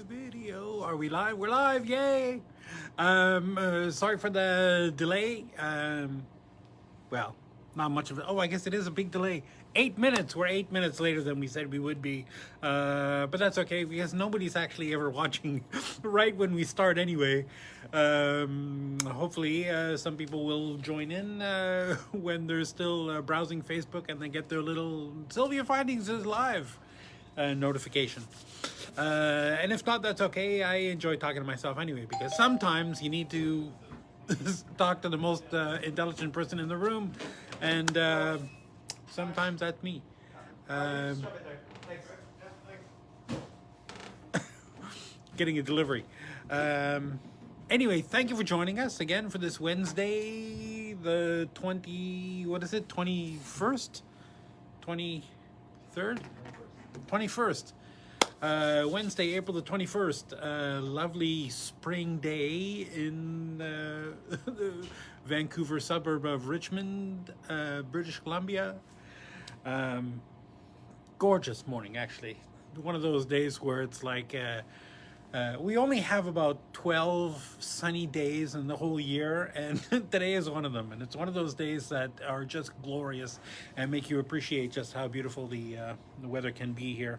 Video. Are we live? We're live. Yay. Sorry for the delay. Well, not much of it. Oh, I guess it is a big delay. 8 minutes. We're 8 minutes later than we said we would be. But that's okay because nobody's actually ever watching right when we start anyway. Hopefully some people will join in when they're still browsing Facebook and they get their little SilviaFindings is live notification. And if not, that's okay. I enjoy talking to myself anyway, because sometimes you need to talk to the most intelligent person in the room, and sometimes that's me. Getting a delivery. Anyway, thank you for joining us again for this Wednesday, the 21st? 23rd? 21st. Wednesday, April the 21st. Lovely spring day in the Vancouver suburb of Richmond, British Columbia. Gorgeous morning, actually. One of those days where it's like we only have about 12 sunny days in the whole year, and today is one of them. And it's one of those days that are just glorious and make you appreciate just how beautiful the weather can be here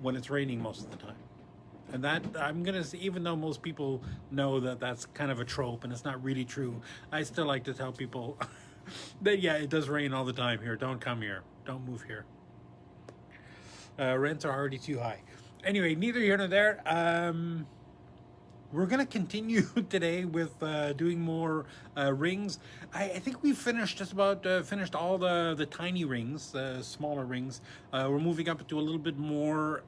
when it's raining most of the time. And that, I'm gonna say, even though most people know that that's kind of a trope and it's not really true, I still like to tell people that yeah, it does rain all the time here. Don't come here. Don't move here. Rents are already too high. Anyway, neither here nor there. We're gonna continue today with doing more rings. I think we've finished just about finished all the tiny rings, smaller rings. We're moving up to a little bit more,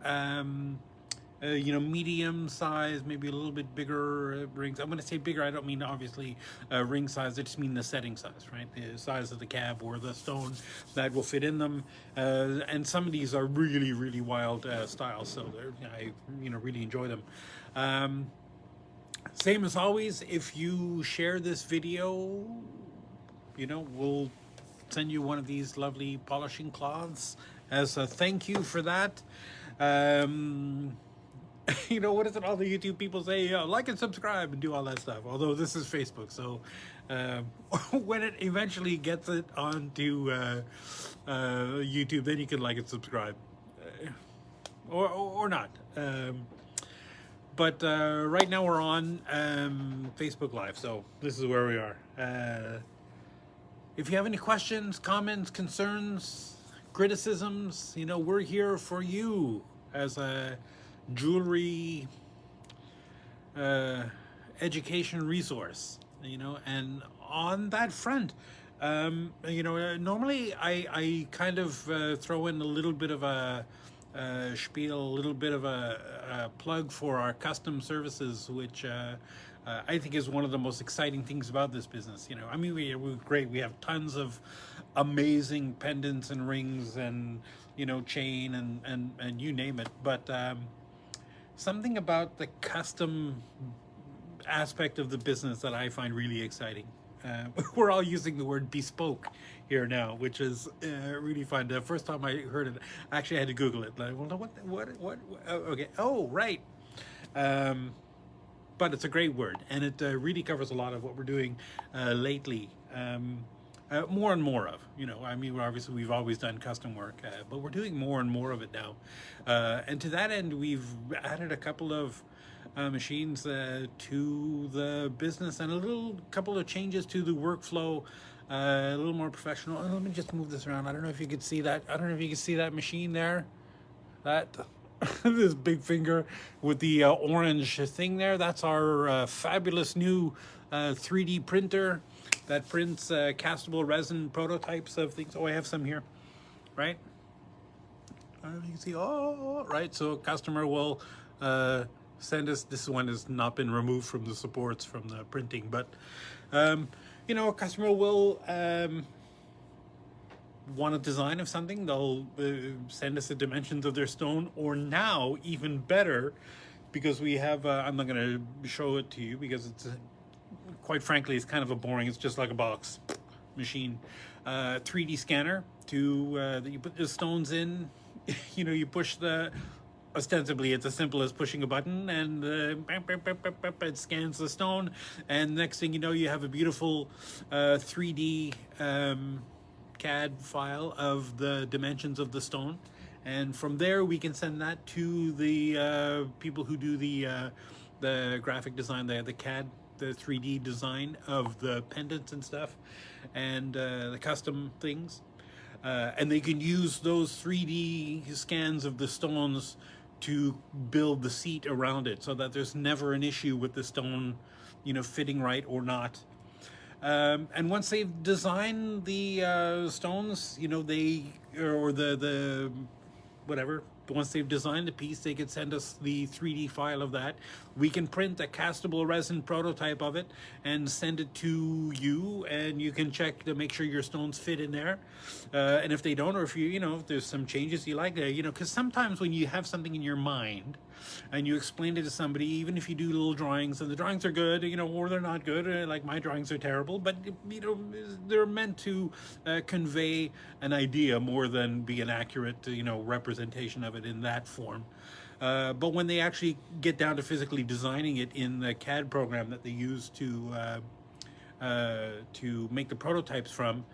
medium size, maybe a little bit bigger rings. I'm gonna say bigger. I don't mean obviously ring size. I just mean the setting size, right? The size of the cab or the stone that will fit in them. And some of these are really, really wild styles, so I really enjoy them. Same as always, if you share this video, we'll send you one of these lovely polishing cloths as a thank you for that. What is it all the YouTube people say? Like and subscribe and do all that stuff. Although this is Facebook, so when it eventually gets it onto YouTube, then you can like and subscribe. Or not. But right now we're on Facebook Live, so this is where we are. If you have any questions, comments, concerns, criticisms, we're here for you as a jewelry education resource, and on that front, normally I kind of throw in a little bit of a spiel, a little bit of a plug for our custom services, which I think is one of the most exciting things about this business. We're great. We have tons of amazing pendants and rings and chain and you name it. But something about the custom aspect of the business that I find really exciting. We're all using the word bespoke here now, which is really fun. The first time I heard it, I actually had to Google it. Like, well, what? Okay. Oh, right. But it's a great word, and it really covers a lot of what we're doing lately. More and more of, obviously we've always done custom work, but we're doing more and more of it now. And to that end, we've added a couple of machines to the business and a couple of changes to the workflow, a little more professional. Let me just move this around. I don't know if you could see that. I don't know if you can see that machine there. That this big finger with the orange thing there. That's our fabulous new 3D printer that prints castable resin prototypes of things. Oh, I have some here, right? I don't know if you can see. Oh, right. So a customer will send us. This one has not been removed from the supports from the printing, but a customer will want a design of something. They'll send us the dimensions of their stone, or now even better, because we have. I'm not going to show it to you because it's. Quite frankly, it's kind of a boring. It's just like a box machine. 3D scanner to that you put the stones in. You push the ostensibly it's as simple as pushing a button and it scans the stone, and next thing you know, you have a beautiful 3D CAD file of the dimensions of the stone, and from there we can send that to the people who do the graphic design, the CAD, the 3D design of the pendants and stuff, and the custom things. And they can use those 3D scans of the stones to build the seat around it, so that there's never an issue with the stone, fitting right or not. And once they've designed the stones, they, or the whatever, once they've designed the piece, they can send us the 3D file of that. We can print a castable resin prototype of it and send it to you, and you can check to make sure your stones fit in there. And if they don't, or if if there's some changes you like, because sometimes when you have something in your mind and you explain it to somebody, even if you do little drawings and the drawings are good, or they're not good, like my drawings are terrible, but they're meant to convey an idea more than be an accurate representation of it in that form. But when they actually get down to physically designing it in the CAD program that they use to make the prototypes from,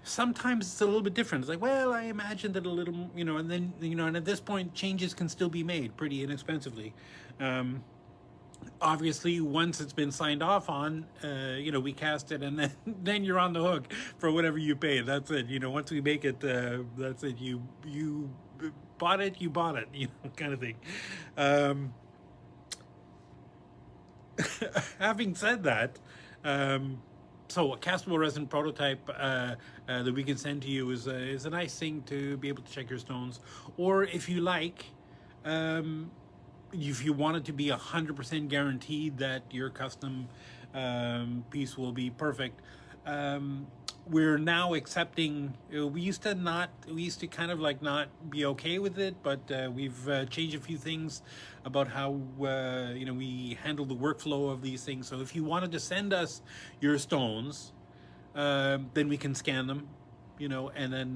sometimes it's a little bit different. It's like, well, I imagined it a little, and then, and at this point, changes can still be made pretty inexpensively. Obviously, once it's been signed off on, we cast it, and then you're on the hook for whatever you pay. That's it. Once we make it, that's it. You bought it, you bought it, kind of thing. Having said that, so a castable resin prototype that we can send to you is a nice thing to be able to check your stones. Or if you like, if you want it to be 100% guaranteed that your custom piece will be perfect, we're now accepting. We used to kind of like not be okay with it, but we've changed a few things about how we handle the workflow of these things. So if you wanted to send us your stones, then we can scan them, and then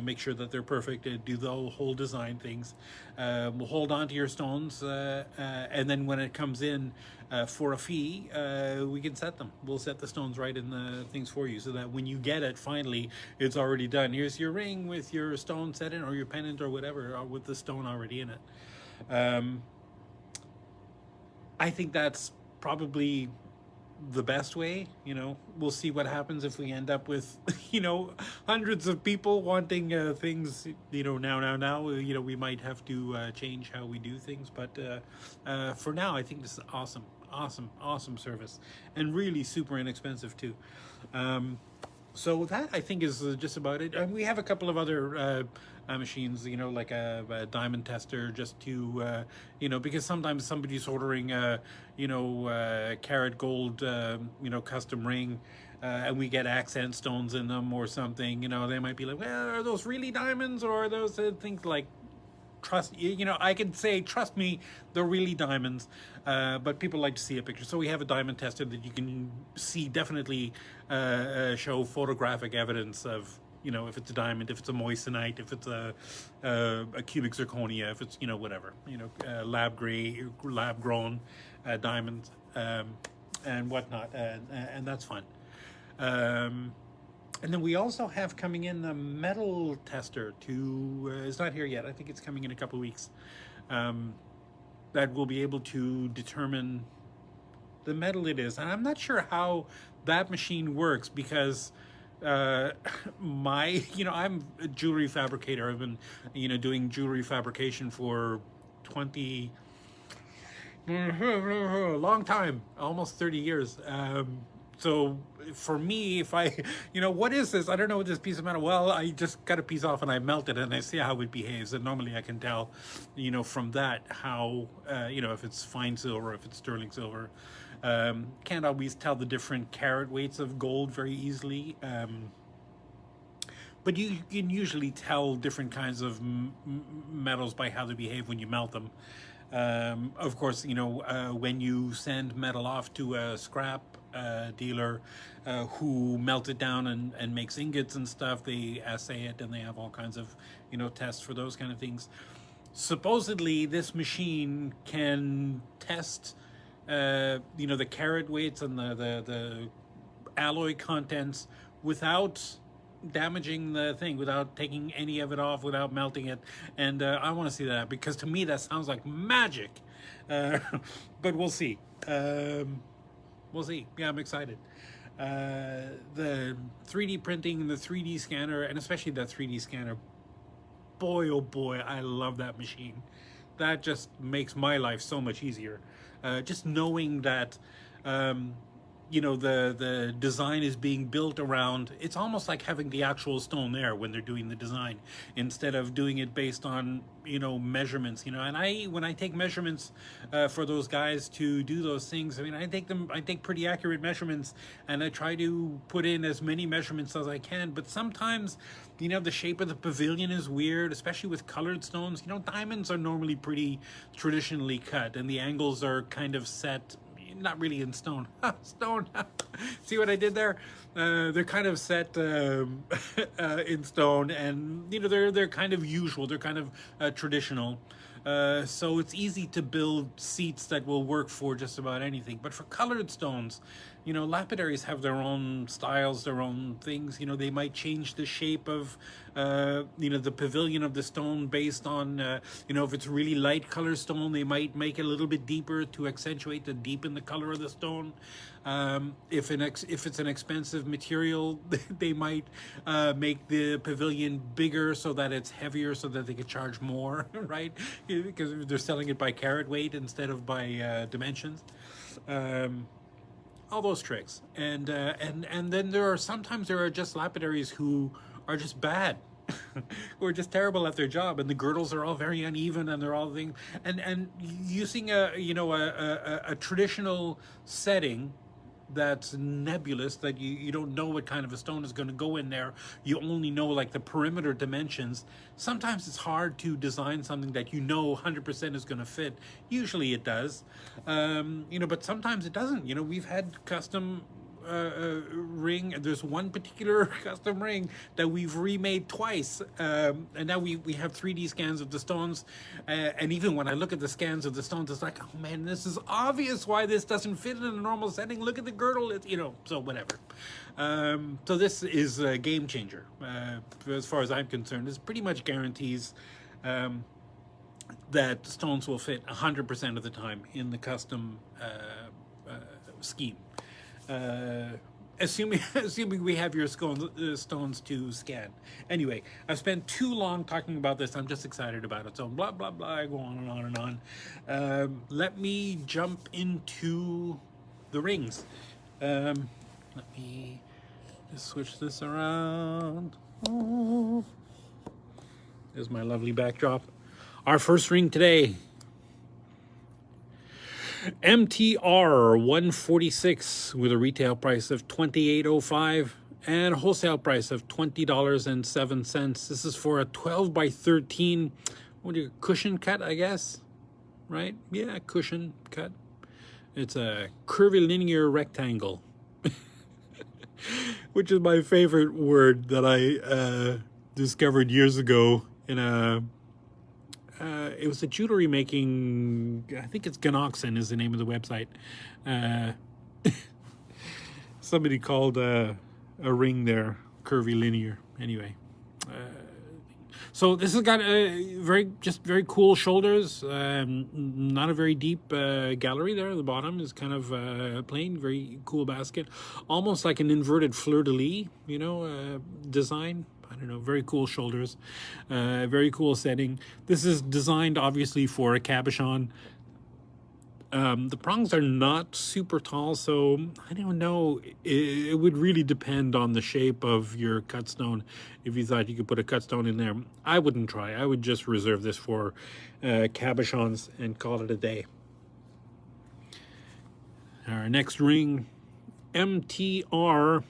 make sure that they're perfect, do the whole design things. We'll hold on to your stones, and then when it comes in for a fee, we can set them. We'll set the stones right in the things for you, so that when you get it, finally, it's already done. Here's your ring with your stone set in, or your pendant, or whatever, or with the stone already in it. I think that's probably the best way. We'll see what happens if we end up with hundreds of people wanting things now. We might have to change how we do things, but for now, I think this is awesome service, and really super inexpensive too. So that, I think, is just about it. And we have a couple of other machines, like a diamond tester, just to, because sometimes somebody's ordering a, carat gold, custom ring, and we get accent stones in them or something. They might be like, well, are those really diamonds, or are those things like, trust, I can say, trust me, they're really diamonds, but people like to see a picture. So we have a diamond tester that you can see, definitely show photographic evidence of, if it's a diamond, if it's a moissanite, if it's a cubic zirconia, if it's, whatever, lab grown diamonds, and whatnot, and that's fun. And then we also have coming in the metal tester to, it's not here yet, I think it's coming in a couple of weeks, that will be able to determine the metal it is. And I'm not sure how that machine works, because I'm a jewelry fabricator. I've been, doing jewelry fabrication for a long time, almost 30 years. So for me, if I, what is this? I don't know what this piece of metal. Well, I just cut a piece off and I melt it and I see how it behaves. And normally I can tell, from that how, if it's fine silver, if it's sterling silver. Can't always tell the different carat weights of gold very easily. But but you can usually tell different kinds of metals by how they behave when you melt them. Of course, you know, when you send metal off to a scrap dealer who melts it down and makes ingots and stuff, they assay it and they have all kinds of, you know, tests for those kind of things. Supposedly, this machine can test, you know, the carat weights and the alloy contents without damaging the thing, without taking any of it off, without melting it. And I want to see that, because to me that sounds like magic. But we'll see. We'll see. Yeah, I'm excited. The 3D printing and the 3D scanner, and especially that 3D scanner, boy oh boy, I love that machine. That just makes my life so much easier. Just knowing that you know, the design is being built around, it's almost like having the actual stone there when they're doing the design, instead of doing it based on, you know, measurements, you know. And when I take measurements for those guys to do those things, I mean, I take pretty accurate measurements, and I try to put in as many measurements as I can. But sometimes, you know, the shape of the pavilion is weird, especially with colored stones. You know, diamonds are normally pretty traditionally cut, and the angles are kind of set, not really in stone. Stone. See what I did there? They're kind of set in stone, and you know, they're kind of usual. They're kind of traditional. So it's easy to build seats that will work for just about anything. But for colored stones, you know, lapidaries have their own styles, their own things. You know, they might change the shape of, you know, the pavilion of the stone based on, you know, if it's really light color stone, they might make it a little bit deeper to accentuate the deepen the color of the stone. If it's an expensive material, they might make the pavilion bigger so that it's heavier, so that they could charge more, right? Because they're selling it by carat weight instead of by dimensions. All those tricks, and then there are just lapidaries who are just bad, who are just terrible at their job, and the girdles are all very uneven, and they're all things. And using a traditional setting that's nebulous, that you don't know what kind of a stone is going to go in there. You only know like the perimeter dimensions. Sometimes it's hard to design something that you know 100% is going to fit. Usually it does, you know, but sometimes it doesn't. You know, we've had custom ring. There's one particular custom ring that we've remade twice, and now we have 3D scans of the stones, and even when I look at the scans of the stones, it's like, oh man, this is obvious why this doesn't fit in a normal setting. Look at the girdle, you know. So whatever. So this is a game changer as far as I'm concerned. This pretty much guarantees that stones will fit 100% of the time in the custom scheme. Assuming we have your stones to scan. Anyway, I've spent too long talking about this. I'm just excited about it. So blah, blah, blah, I go on and on and on. Let me jump into the rings. Let me just switch this around. Oh. There's my lovely backdrop. Our first ring today. MTR 146 with a retail price of $28.05 and a wholesale price of $20.07. This is for a 12 by 13, what do you, cushion cut, I guess, right? Yeah, cushion cut. It's a curvilinear rectangle, which is my favorite word that I discovered years ago in a it was a jewelry making, I think it's Ganoxen is the name of the website. Somebody called a ring there curvilinear. Anyway, so this has got very cool shoulders. Not a very deep gallery there. The bottom is kind of plain. Very cool basket, almost like an inverted fleur-de-lis, you know, design. I don't know, very cool shoulders, very cool setting. This is designed obviously for a cabochon. The prongs are not super tall, so I don't know. It would really depend on the shape of your cut stone. If you thought you could put a cut stone in there, I wouldn't try. I would just reserve this for cabochons and call it a day. Our next ring, MTR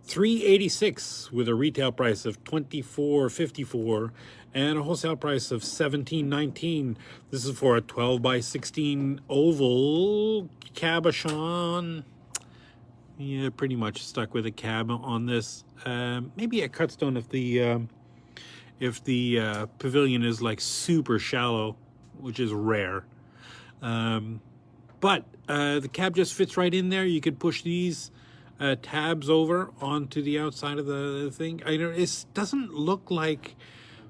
$386 with a retail price of $24.54 and a wholesale price of $17.19. This is for a 12 by 16 oval cabochon. Yeah, pretty much stuck with a cab on this. Maybe a cut stone if the pavilion is like super shallow, which is rare. But the cab just fits right in there. You could push these tabs over onto the outside of the thing. I know it doesn't look like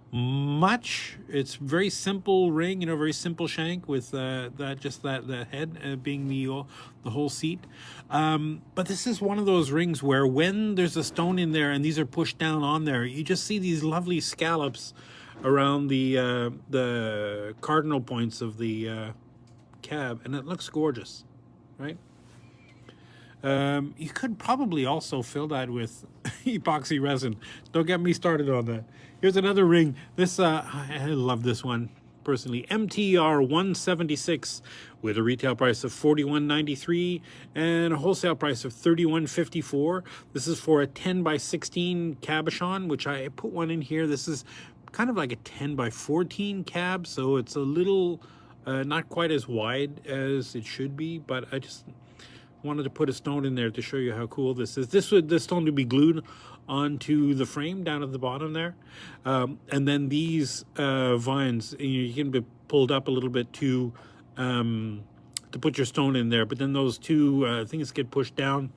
much. It's very simple ring, very simple shank with that head being the whole seat. But this is one of those rings where when there's a stone in there and these are pushed down on there, you just see these lovely scallops around the cardinal points of the cab, and it looks gorgeous, right? You could probably also fill that with epoxy resin. Don't get me started on that. Here's another ring. This I love this one personally. MTR 176 with a retail price of $41.93 and a wholesale price of $31.54. This is for a 10 by 16 cabochon, which I put one in here. This is kind of like a 10 by 14 cab, so it's a little not quite as wide as it should be, but I just wanted to put a stone in there to show you how cool this is. This stone to be glued onto the frame down at the bottom there, and then these vines, you can be pulled up a little bit to put your stone in there, but then those two things get pushed down.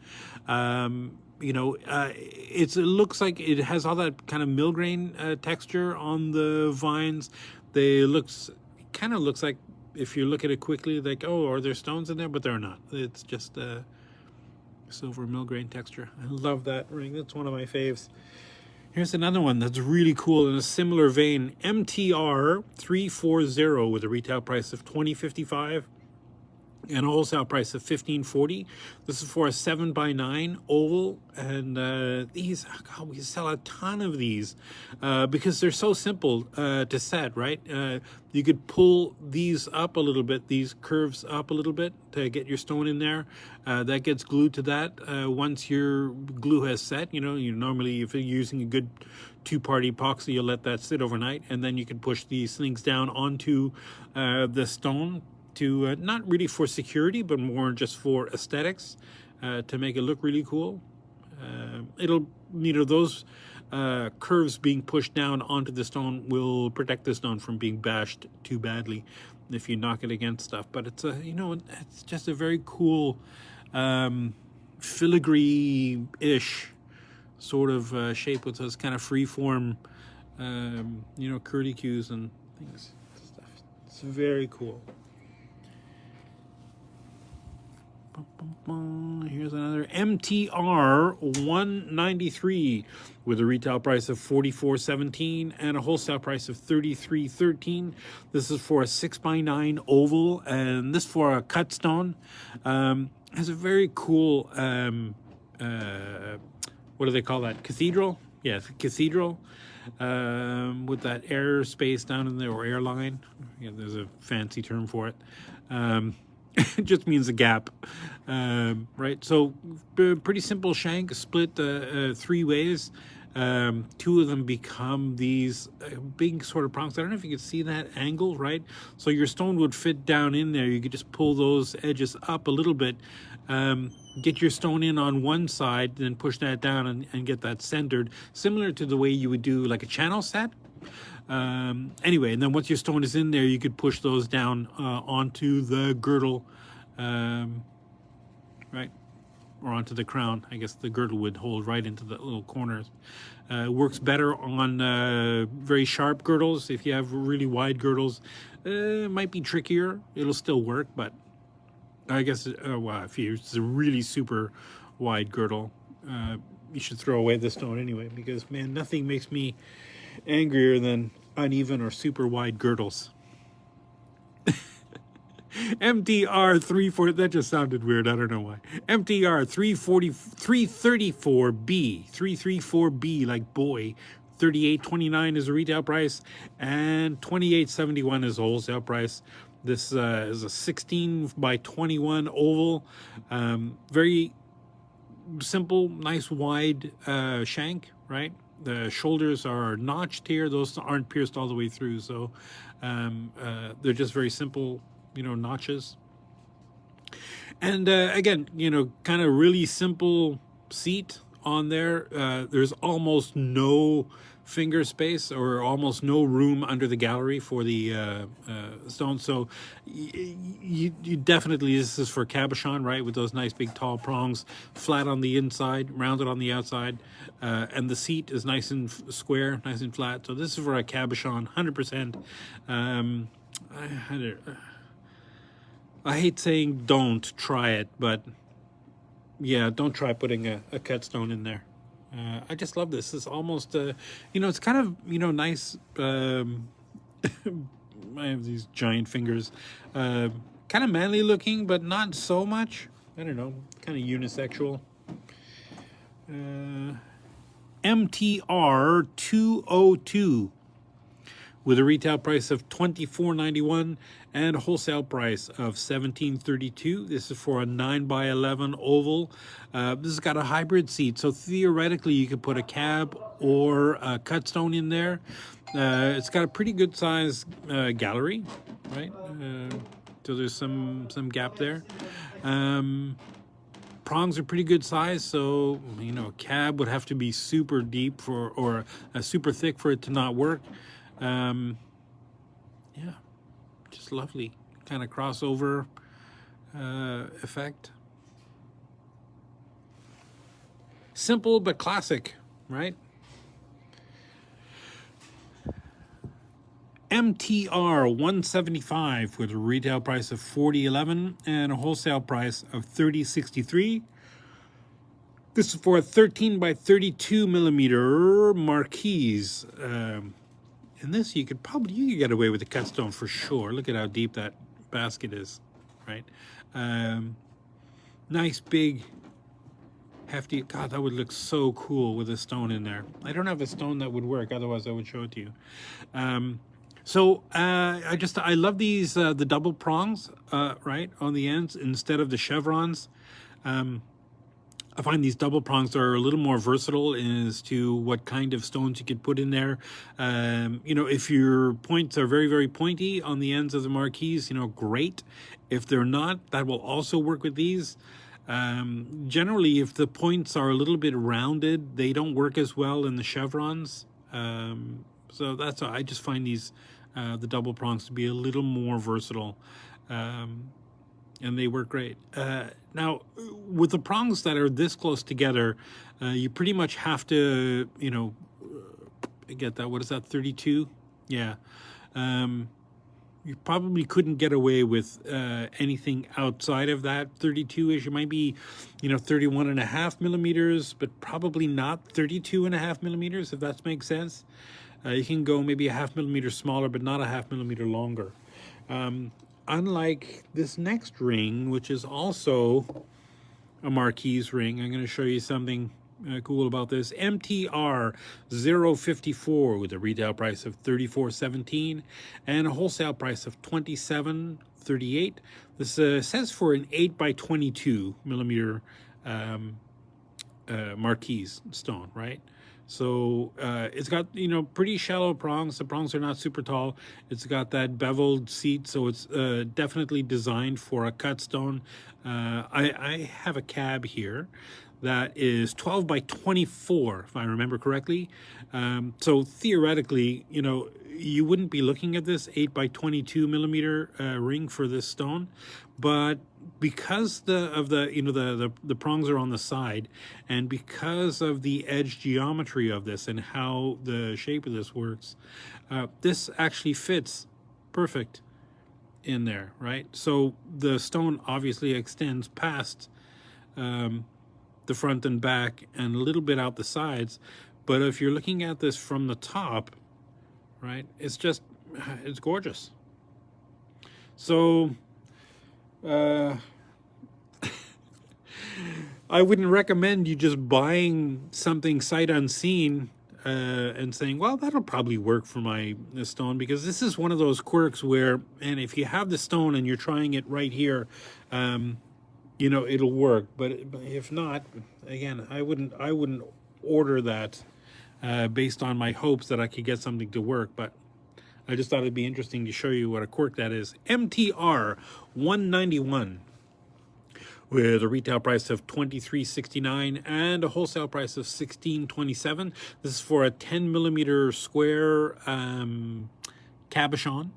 It looks like it has all that kind of millgrain texture on the vines. Kind of looks like, if you look at it quickly, like, oh, are there stones in there? But they're not. It's just silver millgrain texture. I love that ring. That's one of my faves. Here's another one that's really cool in a similar vein. MTR 340 with a retail price of $20.55 and a wholesale price of $15.40. This is for a 7 by 9 oval, and these, God, we sell a ton of these because they're so simple to set, right? You could pull these up a little bit, these curves up a little bit to get your stone in there. That gets glued to that once your glue has set. You normally, if you're using a good two-part epoxy, you'll let that sit overnight, and then you can push these things down onto the stone to not really for security, but more just for aesthetics, to make it look really cool. Those curves being pushed down onto the stone will protect the stone from being bashed too badly if you knock it against stuff. But it's it's just a very cool filigree-ish sort of shape with those kind of free-form, curlicues and things. Stuff. It's very cool. Here's another MTR 193 with a retail price of $44.17 and a wholesale price of $33.13. This is for a 6 by 9 oval, and this for a cut stone. Has a very cool what do they call that? Cathedral? Yes, cathedral. With that air space down in there, or airline. Yeah, there's a fancy term for it. It just means a gap, right? So pretty simple shank, split 3 ways. 2 of them become these big sort of prongs. I don't know if you can see that angle, right? So your stone would fit down in there. You could just pull those edges up a little bit, get your stone in on one side, then push that down and get that centered, similar to the way you would do like a channel set. Anyway, and then once your stone is in there, you could push those down onto the girdle, right, or onto the crown. I guess the girdle would hold right into the little corners. Works better on very sharp girdles. If you have really wide girdles, it might be trickier. It'll still work, but I guess if it's a really super wide girdle, you should throw away the stone anyway, because man, nothing makes me angrier than uneven or super wide girdles. MTR 340, that just sounded weird, I don't know why. MTR 334B, like boy. $38.29 is a retail price and $28.71 is a wholesale price. This is a 16 by 21 oval, very simple, nice wide shank, right? The shoulders are notched here; those aren't pierced all the way through, so they're just very simple, notches. And again, kind of really simple seat on there. There's almost no finger space or almost no room under the gallery for the stone. So you definitely, this is for cabochon, right? With those nice big tall prongs, flat on the inside, rounded on the outside. And the seat is nice and square, nice and flat. So this is for a cabochon, 100%. I hate saying don't try it, but yeah, don't try putting a cut stone in there. I just love this. It's almost, it's kind of, nice. I have these giant fingers. Kind of manly looking, but not so much. I don't know, kind of unisexual. MTR 202 with a retail price of $24.91 and a wholesale price of $17.32. This is for a 9x11 oval. This has got a hybrid seat, so theoretically you could put a cab or a cut stone in there. It's got a pretty good size gallery, right? So there's some gap there. Prongs are pretty good size, so a cab would have to be super deep or super thick for it to not work. Yeah, just lovely kind of crossover effect. Simple but classic, right? MTR 175 with a retail price of $40.11 and a wholesale price of $30.63. This is for a 13x32 millimeter marquise. In this, you could get away with a cut stone for sure. Look at how deep that basket is, right? Nice, big, hefty. God, that would look so cool with a stone in there. I don't have a stone that would work. Otherwise, I would show it to you. I love these, the double prongs, right, on the ends instead of the chevrons. I find these double prongs are a little more versatile as to what kind of stones you could put in there. If your points are very, very pointy on the ends of the marquise, great. If they're not, that will also work with these. Generally, if the points are a little bit rounded, they don't work as well in the chevrons. So that's why I just find these, the double prongs to be a little more versatile. And they work great. Now, with the prongs that are this close together, you pretty much have to, get that. What is that, 32? Yeah. You probably couldn't get away with anything outside of that 32-ish. It might be, 31.5 millimeters, but probably not 32.5 millimeters, if that makes sense. You can go maybe a 0.5 millimeter smaller, but not a 0.5 millimeter longer. Unlike this next ring, which is also a marquise ring, I'm going to show you something cool about this. MTR 054 with a retail price of $34.17 and a wholesale price of $27.38. This says for an 8x22 millimeter marquise stone, right? So it's got, pretty shallow prongs. The prongs are not super tall. It's got that beveled seat, so it's definitely designed for a cut stone. I have a cab here that is 12x24, if I remember correctly. So theoretically, you wouldn't be looking at this 8x22 millimeter ring for this stone, but because the prongs are on the side, and because of the edge geometry of this and how the shape of this works, this actually fits perfect in there, right? So the stone obviously extends past the front and back and a little bit out the sides, but if you're looking at this from the top, right, it's gorgeous. So I wouldn't recommend you just buying something sight unseen and saying, well, that'll probably work for my stone, because this is one of those quirks where, and if you have the stone and you're trying it right here, it'll work. But if not, again, I wouldn't order that based on my hopes that I could get something to work. But I just thought it'd be interesting to show you what a cork that is. MTR 191 with a retail price of $23.69 and a wholesale price of $16.27. This is for a 10 millimeter square cabochon,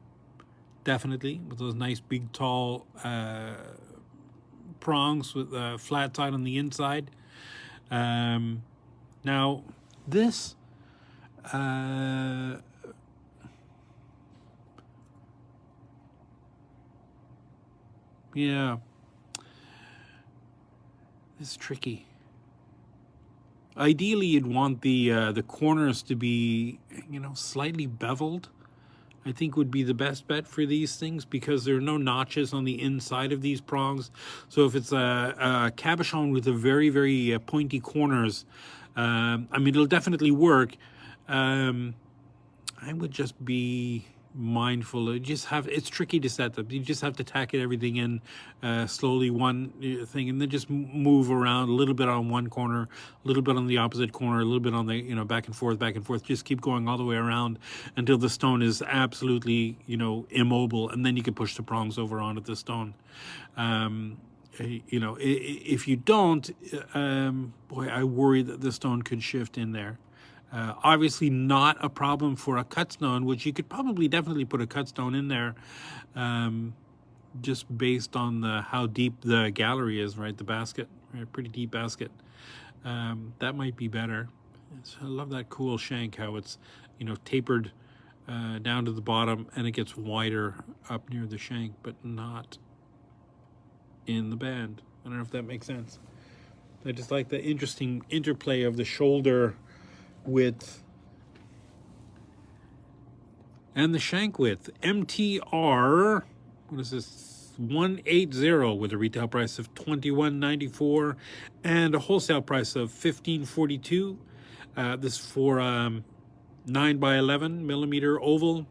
definitely, with those nice big tall prongs with a flat side on the inside. Now this yeah, it's tricky. Ideally, you'd want the corners to be, slightly beveled. I think would be the best bet for these things, because there are no notches on the inside of these prongs. So if it's a cabochon with a very, very pointy corners, I mean, it'll definitely work. I would just be mindful. It's tricky to set up. You just have to tack everything in slowly, one thing, and then just move around a little bit on one corner, a little bit on the opposite corner, a little bit on the, back and forth. Just keep going all the way around until the stone is absolutely, immobile, and then you can push the prongs over onto the stone. If you don't, boy, I worry that the stone could shift in there. Obviously not a problem for a cut stone, which you could probably definitely put a cut stone in there, just based on how deep the gallery is, right? The basket, right? Pretty deep basket. That might be better. So I love that cool shank, how it's, tapered down to the bottom, and it gets wider up near the shank, but not in the band. I don't know if that makes sense. I just like the interesting interplay of the shoulder width and the shank width. MTR, what is this, 180 with a retail price of $21.94 and a wholesale price of $15.42. This is for 9 by 11 millimeter oval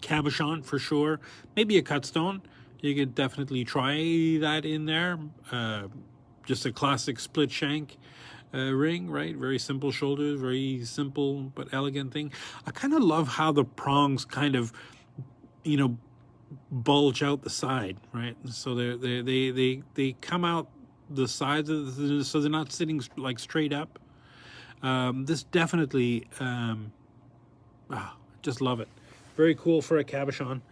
cabochon for sure. Maybe a cut stone. You could definitely try that in there. Just a classic split shank ring, right? Very simple shoulders, very simple but elegant thing. I kind of love how the prongs kind of, bulge out the side, right? So they come out the sides, so they're not sitting like straight up. This definitely, just love it. Very cool for a cabochon.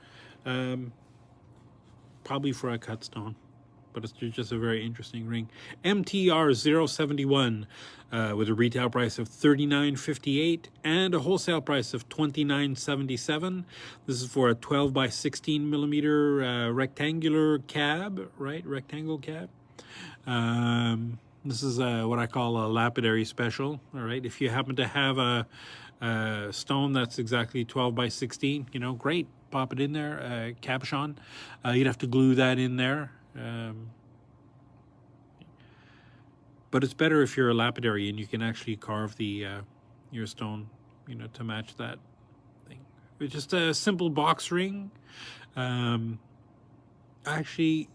Probably for a cut stone, but it's just a very interesting ring. MTR 071 with a retail price of $39.58 and a wholesale price of $29.77. This is for a 12 by 16 millimeter rectangular cab, right? Rectangle cab. This is what I call a lapidary special. All right, if you happen to have a stone that's exactly 12 by 16, great. Pop it in there, cabochon. You'd have to glue that in there. But it's better if you're a lapidary and you can actually carve the your stone, to match that thing. It's just a simple box ring. Actually,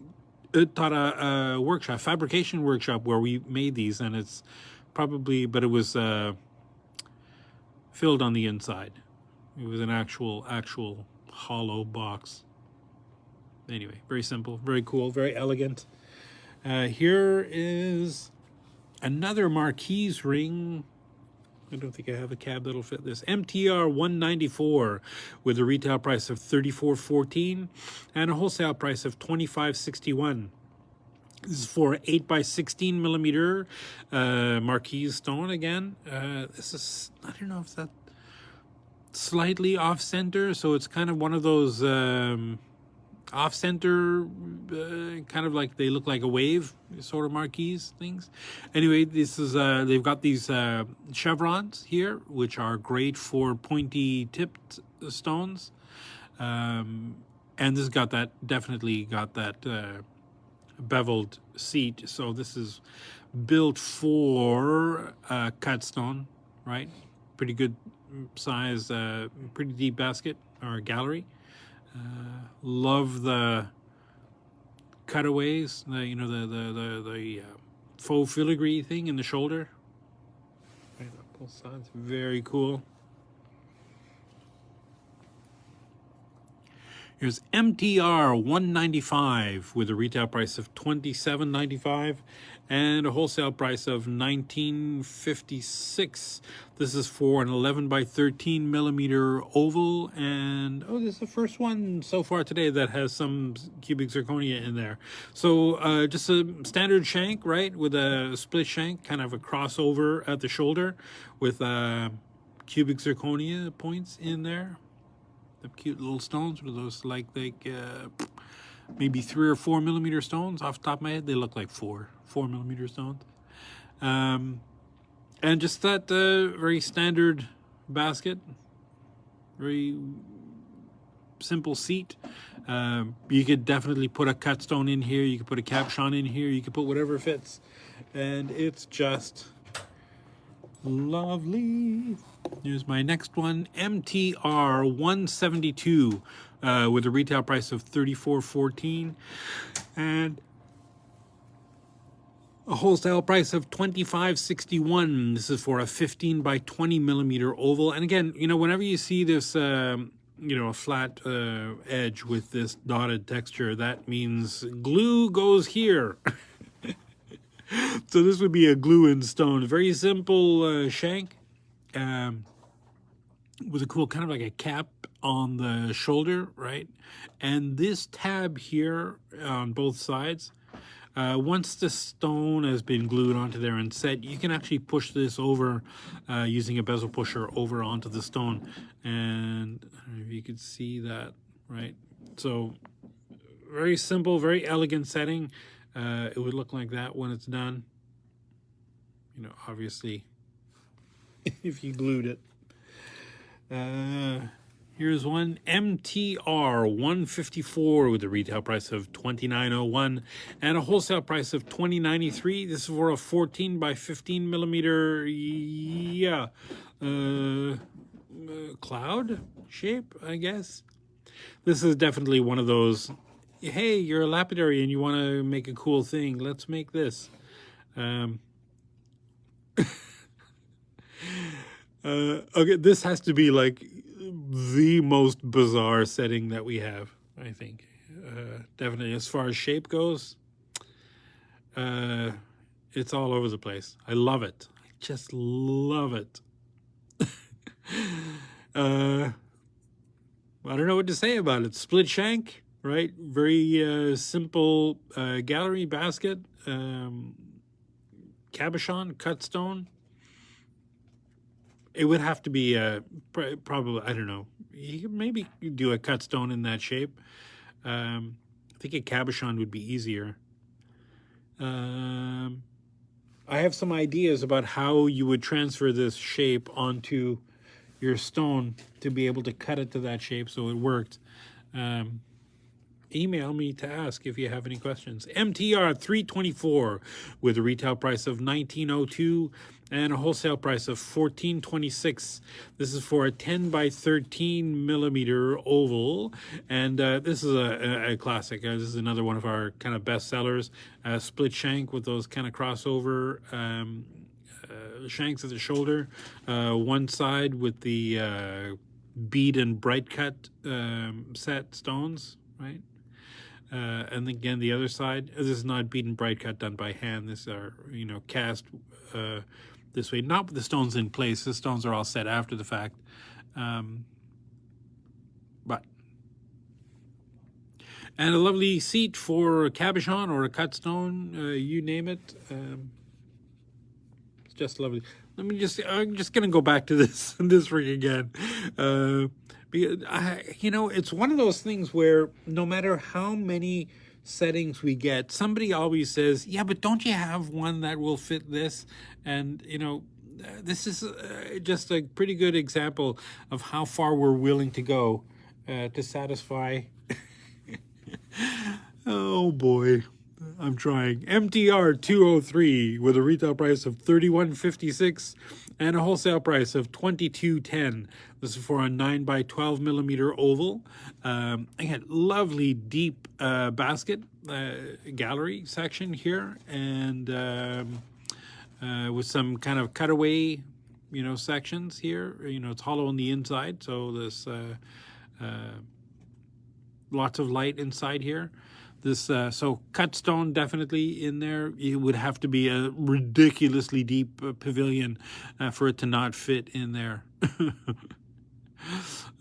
it taught a workshop, fabrication workshop, where we made these, and it's probably, but it was filled on the inside. It was an actual hollow box. Anyway, very simple, very cool, very elegant. Here is another Marquise ring. I don't think I have a cab that'll fit this. MTR 194 with a retail price of $34.14 and a wholesale price of $25.61. This is for 8 by 16 millimeter Marquise stone again. This is, I don't know if that slightly off center, so it's kind of one of those off center, kind of like they look like a wave sort of Marquise things. Anyway, this is they've got these chevrons here, which are great for pointy tipped stones, and this got that, definitely got that beveled seat. So this is built for cut stone, right? Pretty good size, pretty deep basket or gallery. Love the cutaways, you know, the faux filigree thing in the shoulder. Right, both sides, very cool. Here's MTR 195 with a retail price of $27.95 and a wholesale price of $19.56. This is for an 11 by 13 millimeter oval, and oh, this is the first one so far today that has some cubic zirconia in there. So just a standard shank, right, with a split shank, kind of a crossover at the shoulder with cubic zirconia points in there. The cute little stones with those like maybe 3 or 4 millimeter stones. Off the top of my head, they look like 4 millimeter stones. And just that very standard basket, very simple seat. You could definitely put a cut stone in here. You could put a cabochon in here. You could put whatever fits, and it's just lovely. Here's my next one, MTR 172 with a retail price of $34.14 and a wholesale price of $25.61. This is for a 15 by 20 millimeter oval. And again, you know, whenever you see this, you know, a flat edge with this dotted texture, that means glue goes here. So this would be a glue in stone. Very simple shank. With a cool kind of like a cap on the shoulder, right? And this tab here on both sides, once the stone has been glued onto there and set, you can actually push this over using a bezel pusher over onto the stone. And I don't know if you could see that, right? So very simple, very elegant setting. It would look like that when it's done. You know, obviously, if you glued it. Here's one, MTR 154 with a retail price of $29.01 and a wholesale price of $20.93. This is for a 14 by 15 millimeter, cloud shape, I guess. This is definitely one of those, hey, you're a lapidary and you want to make a cool thing, let's make this. Okay, this has to be like the most bizarre setting that we have, I think. Definitely, as far as shape goes, it's all over the place. I love it. I just love it. I don't know what to say about it. Split shank, right? Very simple gallery basket, cabochon, cut stone. It would have to be probably, I don't know, you could maybe do a cut stone in that shape. I think a cabochon would be easier. I have some ideas about how you would transfer this shape onto your stone to be able to cut it to that shape so it worked. Email me to ask if you have any questions. MTR 324 with a retail price of $19.02 and a wholesale price of $14.26. This is for a 10 by 13 millimeter oval, and this is a classic. This is another one of our kind of best sellers. Split shank with those kind of crossover shanks at the shoulder. One side with the bead and bright cut set stones, right? And again, the other side, this is not bead and bright cut done by hand. These are, you know, cast this way, not with the stones in place. The stones are all set after the fact. But and a lovely seat for a cabochon or a cut stone, you name it. It's just lovely. I'm just gonna go back to this ring again. You know, it's one of those things where no matter how many settings we get, somebody always says, yeah, but don't you have one that will fit this? And, you know, this is just a pretty good example of how far we're willing to go to satisfy. Oh, boy. I'm trying. MTR 203 with a retail price of $31.56 and a wholesale price of $22.10. This is for a 9 by 12 millimeter oval. Again, lovely deep basket gallery section here, and with some kind of cutaway, sections here. It's hollow on the inside, so this lots of light inside here. This so cut stone definitely in there. It would have to be a ridiculously deep pavilion for it to not fit in there.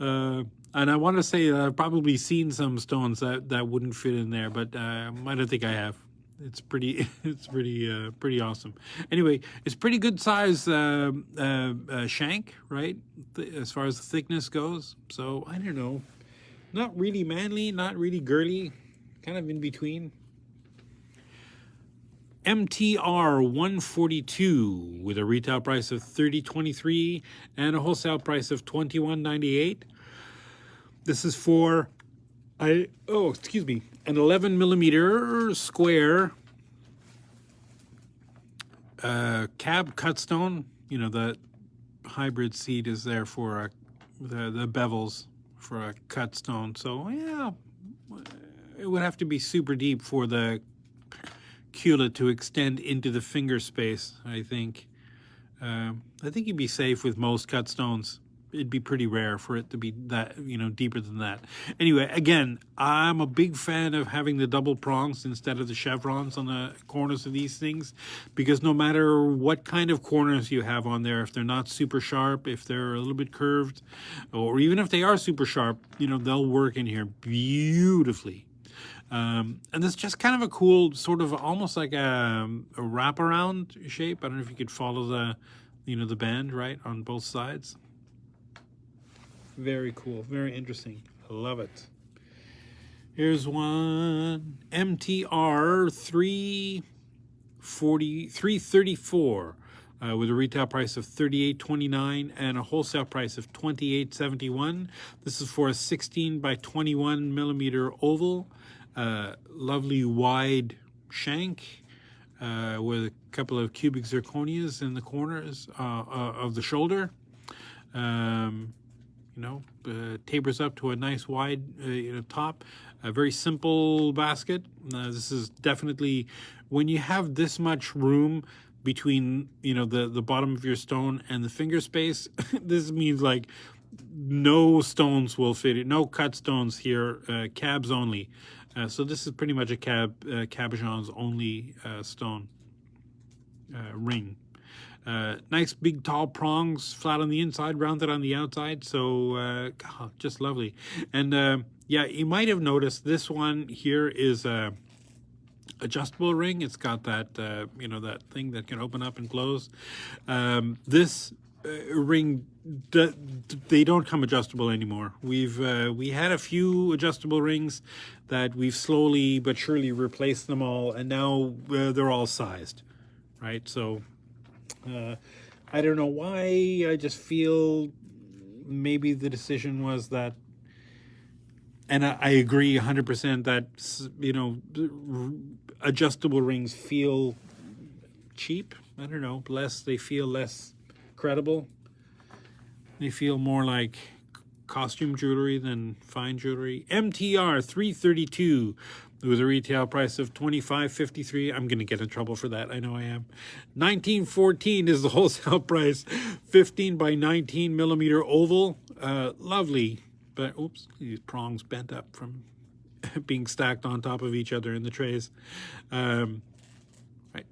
And I want to say I've probably seen some stones that wouldn't fit in there, but I don't think I have. It's pretty pretty awesome. Anyway, it's pretty good size shank, right? As far as the thickness goes. So I don't know, not really manly, not really girly, kind of in between. MTR 142 with a retail price of $30.23 and a wholesale price of $21.98. This is for an 11 millimeter square cab cut stone. The hybrid seat is there for the bevels for a cut stone. So yeah, it would have to be super deep for the culet to extend into the finger space, I think. I think you'd be safe with most cut stones. It'd be pretty rare for it to be that, deeper than that. Anyway, again, I'm a big fan of having the double prongs instead of the chevrons on the corners of these things, because no matter what kind of corners you have on there, if they're not super sharp, if they're a little bit curved, or even if they are super sharp, they'll work in here beautifully. And it's just kind of a cool, sort of almost like a wraparound shape. I don't know if you could follow the, the band, right, on both sides. Very cool, very interesting. I love it. Here's one, MTR 334 with a retail price of $38.29 and a wholesale price of $28.71. This is for a 16 by 21 millimeter oval. Lovely wide shank with a couple of cubic zirconias in the corners of the shoulder. Tapers up to a nice wide top. A very simple basket. This is definitely, when you have this much room between the bottom of your stone and the finger space, this means like no stones will fit it, no cut stones here, cabs only. So this is pretty much a cabochons only stone ring. Nice big tall prongs, flat on the inside, rounded on the outside. So just lovely. And yeah, you might have noticed this one here is a adjustable ring. It's got that that thing that can open up and close. This ring, they don't come adjustable anymore. We had a few adjustable rings that we've slowly but surely replaced them all, and now they're all sized, right? So I don't know why. I just feel maybe the decision was that, and I agree 100% that adjustable rings feel cheap. I don't know, they feel less credible. They feel more like costume jewelry than fine jewelry. MTR 332 with a retail price of $25.53. I'm going to get in trouble for that. I know I am. $19.14 is the wholesale price. 15 by 19 millimeter oval. Lovely. But oops, these prongs bent up from being stacked on top of each other in the trays. Right.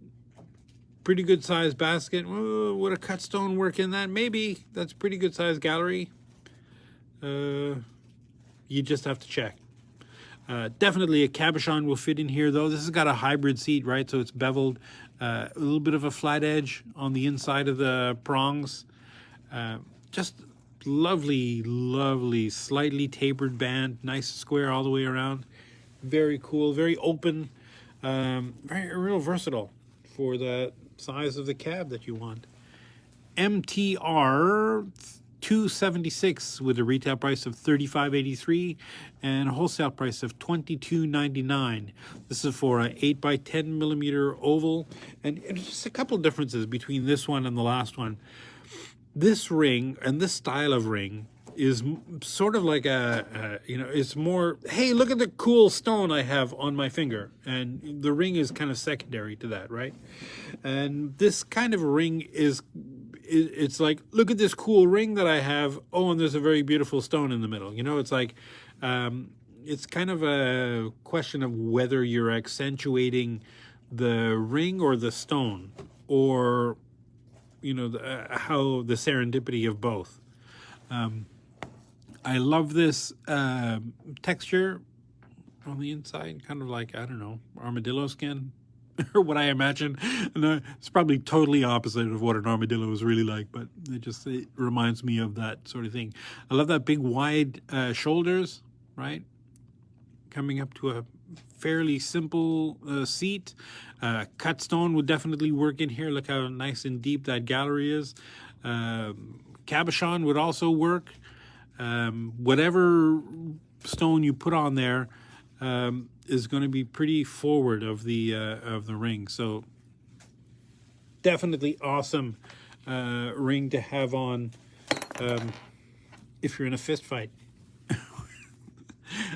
Pretty good size basket. Would a cut stone work in that? Maybe. That's pretty good size gallery. You just have to check. Definitely a cabochon will fit in here, though. This has got a hybrid seat, right? So it's beveled. A little bit of a flat edge on the inside of the prongs. Just lovely, lovely, slightly tapered band. Nice square all the way around. Very cool, very open. Very real versatile for the size of the cab that you want. MTR 276 with a retail price of $35.83 and a wholesale price of $22.99. This is for an 8 by 10 millimeter oval, and just a couple of differences between this one and the last one. this ring and this style of ring is sort of like it's more, hey, look at the cool stone I have on my finger. And the ring is kind of secondary to that, right? And this kind of ring it's like, look at this cool ring that I have. Oh, and there's a very beautiful stone in the middle. It's like, it's kind of a question of whether you're accentuating the ring or the stone, or how the serendipity of both. I love this texture on the inside, kind of like, I don't know, armadillo skin, or what I imagine. And it's probably totally opposite of what an armadillo is really like, but it reminds me of that sort of thing. I love that big wide shoulders, right? Coming up to a fairly simple seat. Cut stone would definitely work in here. Look how nice and deep that gallery is. Cabochon would also work. Whatever stone you put on there is going to be pretty forward of the ring. So definitely awesome ring to have on if you're in a fist fight.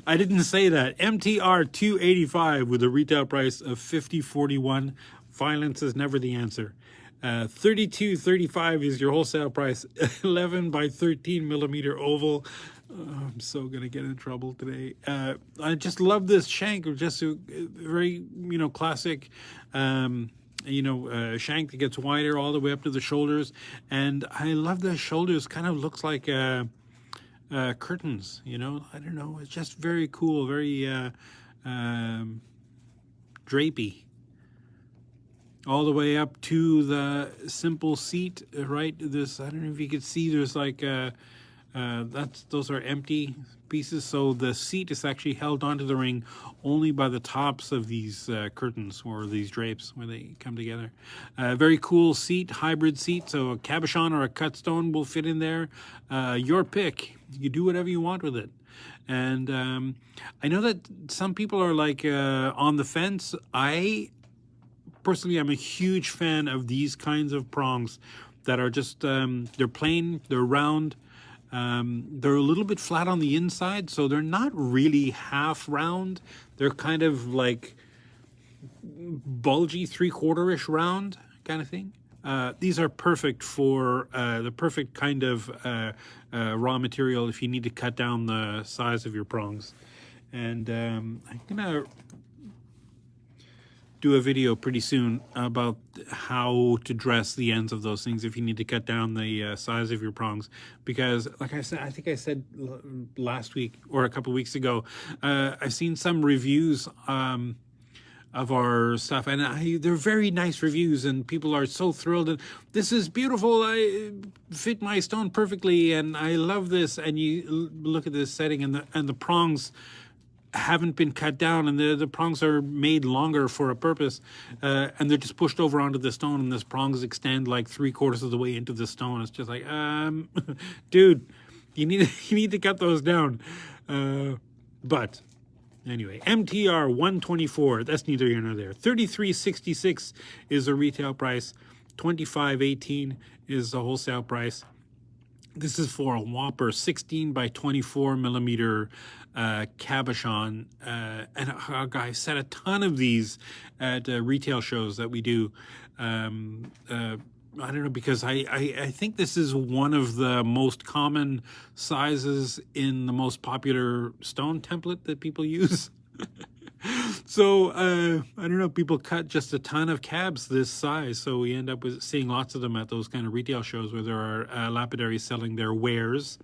I didn't say that. MTR 285 with a retail price of $50.41. Violence is never the answer. $32.35 is your wholesale price. 11 by 13 millimeter oval. I'm so gonna get in trouble today. I just love this shank. Just a very classic. Shank that gets wider all the way up to the shoulders, and I love the shoulders. Kind of looks like curtains. I don't know. It's just very cool. Very drapey. All the way up to the simple seat, right? I don't know if you could see, there's like, those are empty pieces. So the seat is actually held onto the ring only by the tops of these curtains or these drapes where they come together. Very cool seat, hybrid seat. So a cabochon or a cut stone will fit in there. Your pick. You do whatever you want with it. And I know that some people are like on the fence. Personally, I'm a huge fan of these kinds of prongs that are just, they're plain, they're round, they're a little bit flat on the inside, so they're not really half round. They're kind of like bulgy, three-quarter-ish round kind of thing. These are perfect for the perfect kind of raw material if you need to cut down the size of your prongs. And I'm gonna do a video pretty soon about how to dress the ends of those things if you need to cut down the size of your prongs, because like I said, I think I said last week or a couple of weeks ago, I've seen some reviews of our stuff, and they're very nice reviews, and people are so thrilled, and this is beautiful, I fit my stone perfectly, and I love this. And you look at this setting, and the prongs haven't been cut down, and the prongs are made longer for a purpose, and they're just pushed over onto the stone, and this prongs extend like 3/4 of the way into the stone. It's just like, dude, you need to cut those down. But anyway, MTR 124, that's neither here nor there. $33.66 is the retail price. $25.18 is the wholesale price. This is for a whopper 16 by 24 millimeter cabochon, and I've set a ton of these at retail shows that we do. I don't know, because I think this is one of the most common sizes in the most popular stone template that people use. So I don't know, people cut just a ton of cabs this size, so we end up with seeing lots of them at those kind of retail shows where there are lapidaries selling their wares,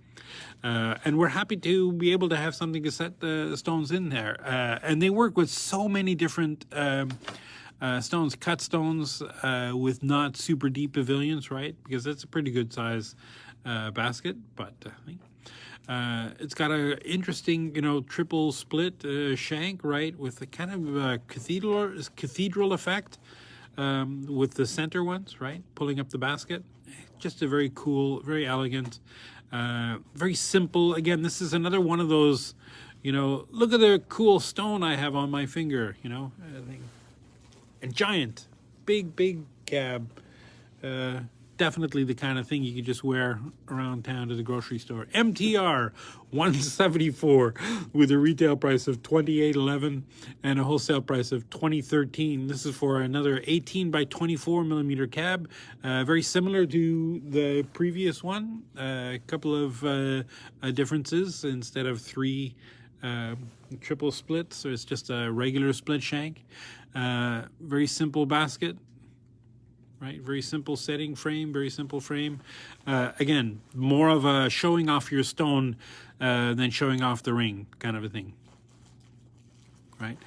and we're happy to be able to have something to set the stones in there, and they work with so many different stones, cut stones with not super deep pavilions, right? Because that's a pretty good size basket, but it's got a interesting, triple split shank, right, with a kind of cathedral effect with the center ones, right, pulling up the basket. Just a very cool, very elegant, very simple. Again, this is another one of those, look at the cool stone I have on my finger, thing. And giant, big cab. definitely the kind of thing you could just wear around town to the grocery store. MTR 174 with a retail price of $28.11 and a wholesale price of $20.13. This is for another 18 by 24 millimeter cab, very similar to the previous one. A couple of differences. Instead of three triple splits, so it's just a regular split shank. Very simple basket. Right, very simple setting frame, very simple frame. Again, more of a showing off your stone than showing off the ring kind of a thing. Right,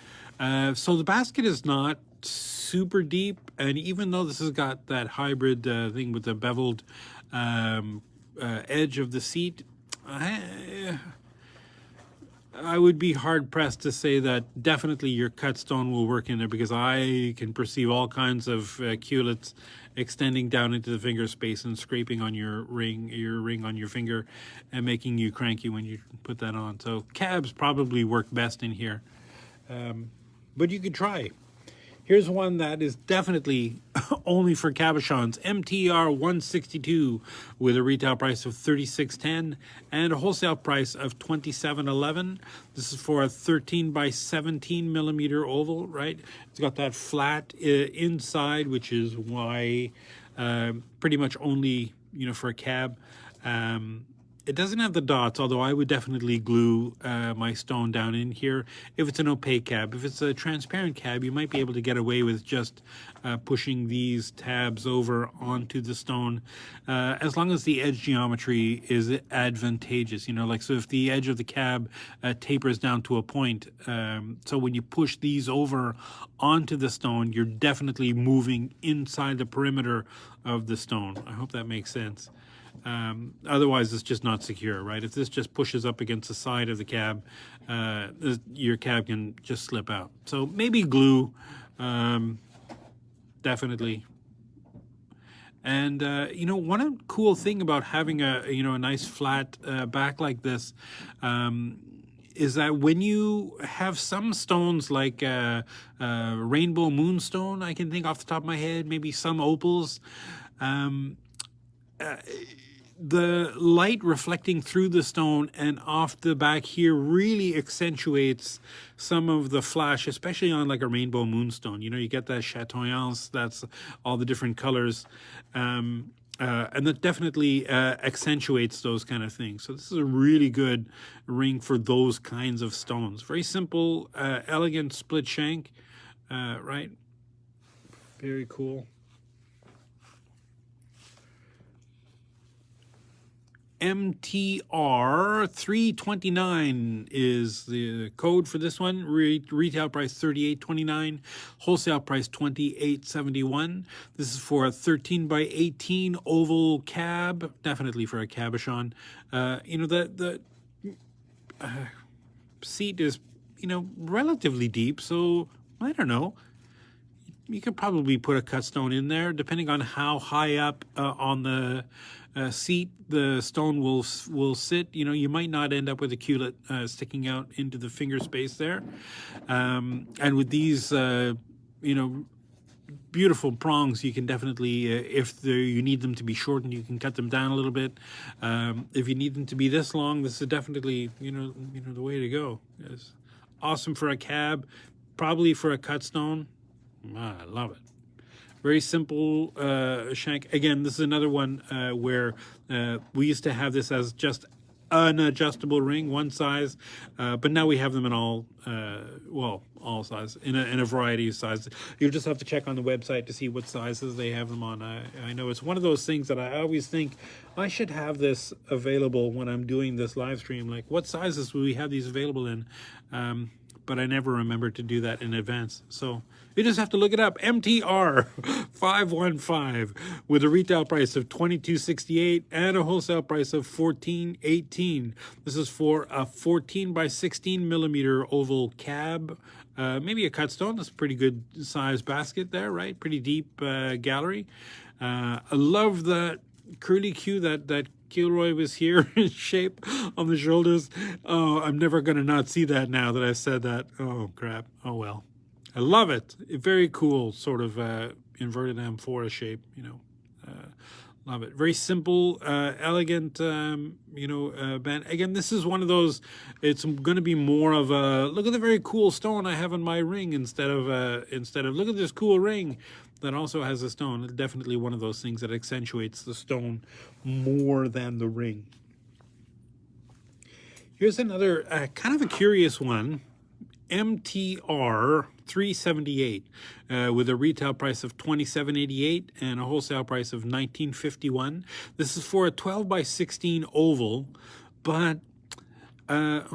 so the basket is not super deep, and even though this has got that hybrid thing with the beveled edge of the seat, I would be hard pressed to say that definitely your cut stone will work in there, because I can perceive all kinds of culettes extending down into the finger space and scraping on your ring on your finger and making you cranky when you put that on. So cabs probably work best in here, but you could try. Here's one that is definitely only for cabochons. MTR 162 with a retail price of $36.10 and a wholesale price of $27.11. This is for a 13 by 17 millimeter oval, right? It's got that flat inside, which is why pretty much only, for a cab. It doesn't have the dots, although I would definitely glue my stone down in here if it's an opaque cab. If it's a transparent cab, you might be able to get away with just pushing these tabs over onto the stone, as long as the edge geometry is advantageous. So if the edge of the cab tapers down to a point, so when you push these over onto the stone, you're definitely moving inside the perimeter of the stone. I hope that makes sense. Otherwise, it's just not secure, right? If this just pushes up against the side of the cab, your cab can just slip out. So maybe glue, definitely. And one cool thing about having a nice flat back like this is that when you have some stones like rainbow moonstone, I can think off the top of my head, maybe some opals. The light reflecting through the stone and off the back here really accentuates some of the flash, especially on like a rainbow moonstone. You get that chatoyance, that's all the different colors, and that definitely accentuates those kind of things. So this is a really good ring for those kinds of stones. Very simple, elegant split shank, right? Very cool. MTR 329 is the code for this one. Retail price $38.29, wholesale price $28.71. This is for a 13 by 18 oval cab, definitely for a cabochon. The seat is relatively deep, so I don't know. You could probably put a cut stone in there, depending on how high up on the seat the stone will sit. You might not end up with a culet sticking out into the finger space there. And with these, beautiful prongs, you can definitely, if you need them to be shortened, you can cut them down a little bit. If you need them to be this long, this is definitely, the way to go. It's awesome for a cab, probably for a cut stone. I love it. Very simple shank. Again, this is another one where we used to have this as just an adjustable ring, one size, but now we have them in all sizes, in a variety of sizes. You'll just have to check on the website to see what sizes they have them on. I know it's one of those things that I always think I should have this available when I'm doing this live stream. Like, what sizes will we have these available in? But I never remember to do that in advance. So you just have to look it up. MTR 515 with a retail price of $22.68 and a wholesale price of $14.18. This is for a 14 by 16 millimeter oval cab. Maybe a cut stone. That's a pretty good size basket there, right? Pretty deep gallery. I love that curly Q, that Kilroy was here shape on the shoulders. Oh, I'm never going to not see that now that I've said that. Oh, crap. Oh, well. I love it. Very cool sort of inverted amphora shape, Love it. Very simple, elegant, band. Again, this is one of those, it's going to be more of a, look at the very cool stone I have in my ring instead of look at this cool ring that also has a stone. It's definitely one of those things that accentuates the stone more than the ring. Here's another kind of a curious one. MTR 378 with a retail price of $27.88 and a wholesale price of $19.51. This is for a 12 by 16 oval, but look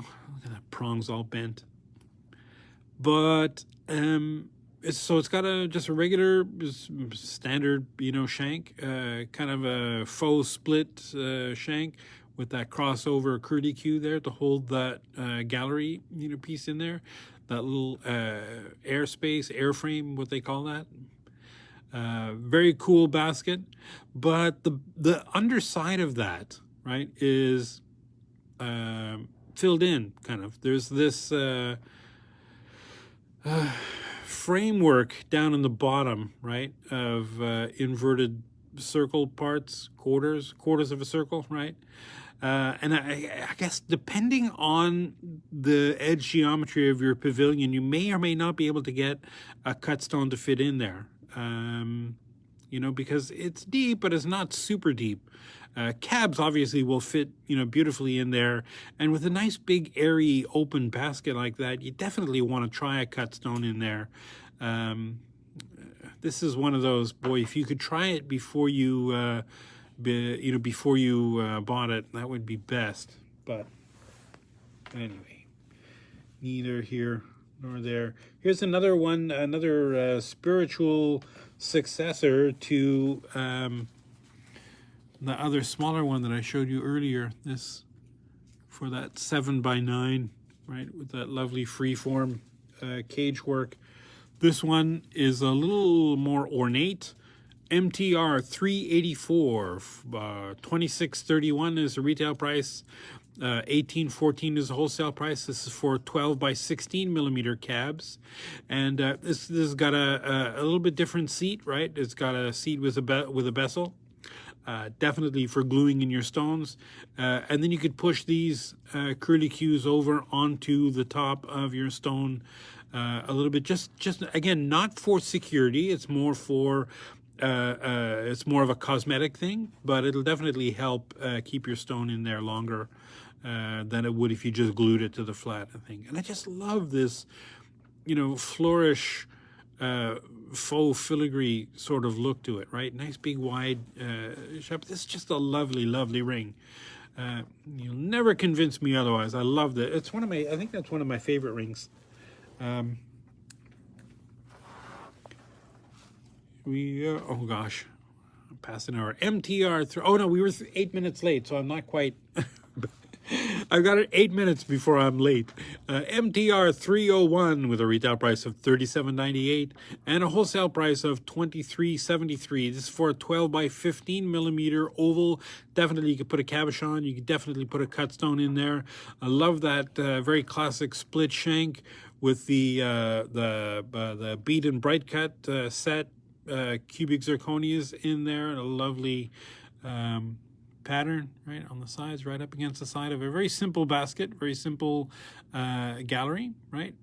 at that, prongs all bent. But it's got just a regular standard, shank, kind of a faux split shank with that crossover curlicue there to hold that gallery piece in there, that little airframe, what they call that. Very cool basket, but the underside of that, right, is filled in kind of. There's this framework down in the bottom, right, of inverted circle parts, quarters of a circle, right? And I guess depending on the edge geometry of your pavilion, you may or may not be able to get a cut stone to fit in there, because it's deep, but it's not super deep. Cabs obviously will fit, beautifully in there. And with a nice big airy open basket like that, you definitely want to try a cut stone in there. This is one of those, boy, if you could try it before you bought it, that would be best. But anyway, neither here nor there. Here's another one, another spiritual successor to the other smaller one that I showed you earlier. This for that 7x9, right, with that lovely freeform cage work. This one is a little more ornate. MTR 384, $26.31 is the retail price. $18.14 is the wholesale price. This is for 12 by 16 millimeter cabs, and this has got a little bit different seat, right? It's got a seat with a bezel, definitely for gluing in your stones, and then you could push these curlicues over onto the top of your stone a little bit. Just again, not for security. It's more for it's more of a cosmetic thing, but it'll definitely help keep your stone in there longer than it would if you just glued it to the flat, I think. And I just love this, flourish, faux filigree sort of look to it, right? Nice big wide shape. This is just a lovely, lovely ring. You'll never convince me otherwise. I love that. It's one of my, I think that's one of my favorite rings. Oh gosh, I'm past an hour. MTR, oh no, we were 8 minutes late, so I'm not quite, I've got it 8 minutes before I'm late. MTR 301 with a retail price of $37.98 and a wholesale price of $23.73. This is for a 12 by 15 millimeter oval. Definitely you could put a cabochon, you could definitely put a cut stone in there. I love that very classic split shank with the bead and bright cut set. Cubic zirconias in there, a lovely pattern right on the sides, right up against the side of a very simple basket, very simple gallery, right?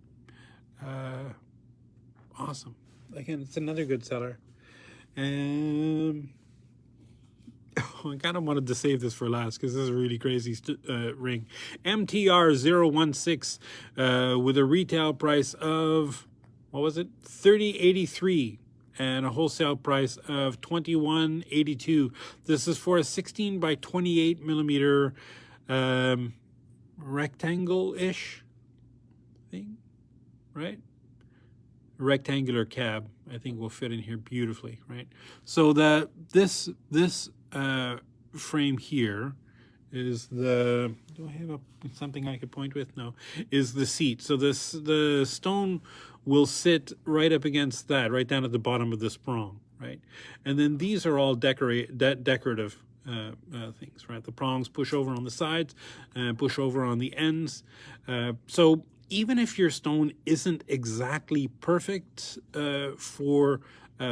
Awesome. Again, it's another good seller. And I kind of wanted to save this for last because this is a really crazy ring. MTR 016 with a retail price of, what was it? $30.83. And a wholesale price of $21.82. This is for a 16 by 28 millimeter rectangle-ish thing, right? A rectangular cab, I think, will fit in here beautifully, right? So this frame here is the, do I have something I could point with? No, is the seat. So the stone will sit right up against that, right down at the bottom of this prong, right? And then these are all decorative things, right? The prongs push over on the sides, push over on the ends. So even if your stone isn't exactly perfect for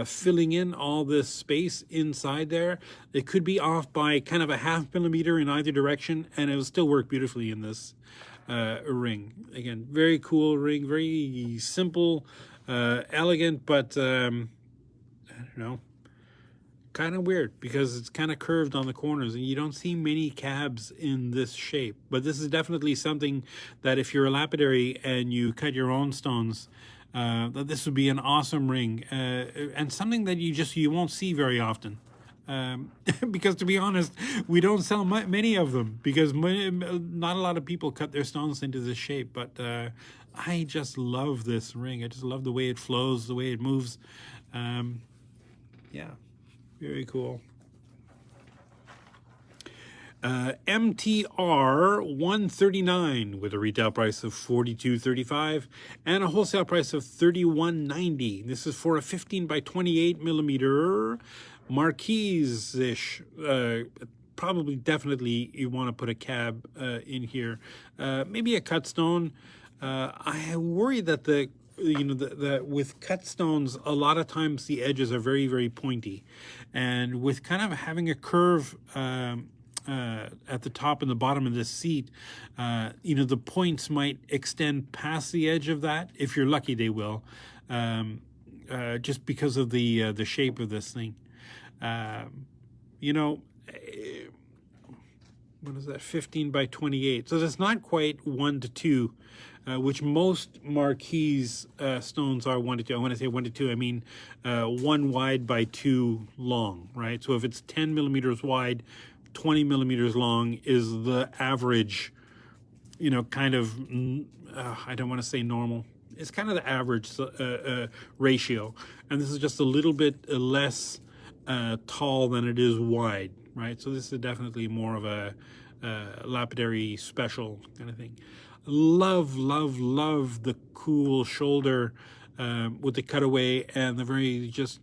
filling in all this space inside there. It could be off by kind of a 0.5 millimeter in either direction, and it will still work beautifully in this ring. Again, very cool ring, very simple, elegant, but I don't know, kind of weird because it's kind of curved on the corners, and you don't see many cabs in this shape. But this is definitely something that if you're a lapidary and you cut your own stones, that this would be an awesome ring, and something that you won't see very often. Because to be honest, we don't sell many of them because not a lot of people cut their stones into this shape. But I just love this ring. I just love the way it flows, the way it moves. Yeah, very cool. MTR 139 with a retail price of $42.35 and a wholesale price of $31.90. This is for a 15 by 28 millimeter marquise-ish. Probably, definitely, you want to put a cab in here. Maybe a cut stone. I worry that with cut stones, a lot of times the edges are very, very pointy, and with kind of having a curve at the top and the bottom of this seat, the points might extend past the edge of that. If you're lucky, they will, just because of the shape of this thing. What is that? 15 by 28. So that's not quite 1 to 2, which most marquise stones are 1 to 2. When I say 1 to 2, I mean 1 wide by 2 long, right? So if it's 10 millimeters wide, 20 millimeters long is the average, kind of, I don't want to say normal. It's kind of the average ratio. And this is just a little bit less tall than it is wide, right? So this is definitely more of a lapidary special kind of thing. Love, love, love the cool shoulder with the cutaway and the very just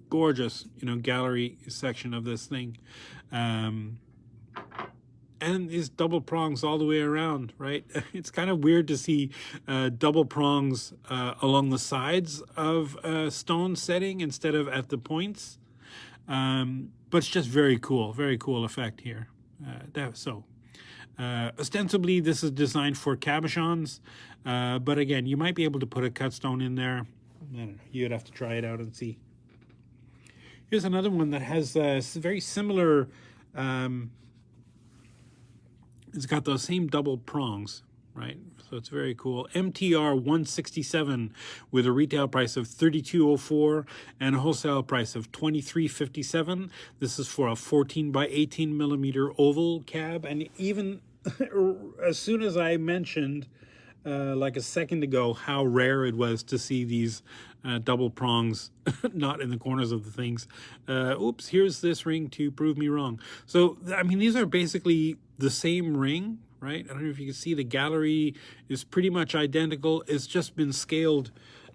gorgeous, gallery section of this thing. And these double prongs all the way around, right? It's kind of weird to see double prongs along the sides of a stone setting instead of at the points. But it's just very cool effect here. Ostensibly, this is designed for cabochons, but again, you might be able to put a cut stone in there. I don't know. You'd have to try it out and see. Here's another one that has very similar. It's got those same double prongs, right? So it's very cool. MTR 167 with a retail price of $32.04 and a wholesale price of $23.57. This is for a 14 by 18 millimeter oval cab. And even as soon as I mentioned, like a second ago, how rare it was to see these double prongs not in the corners of the things. Oops, here's this ring to prove me wrong. So, I mean, these are basically the same ring, right? I don't know if you can see the gallery is pretty much identical. It's just been scaled.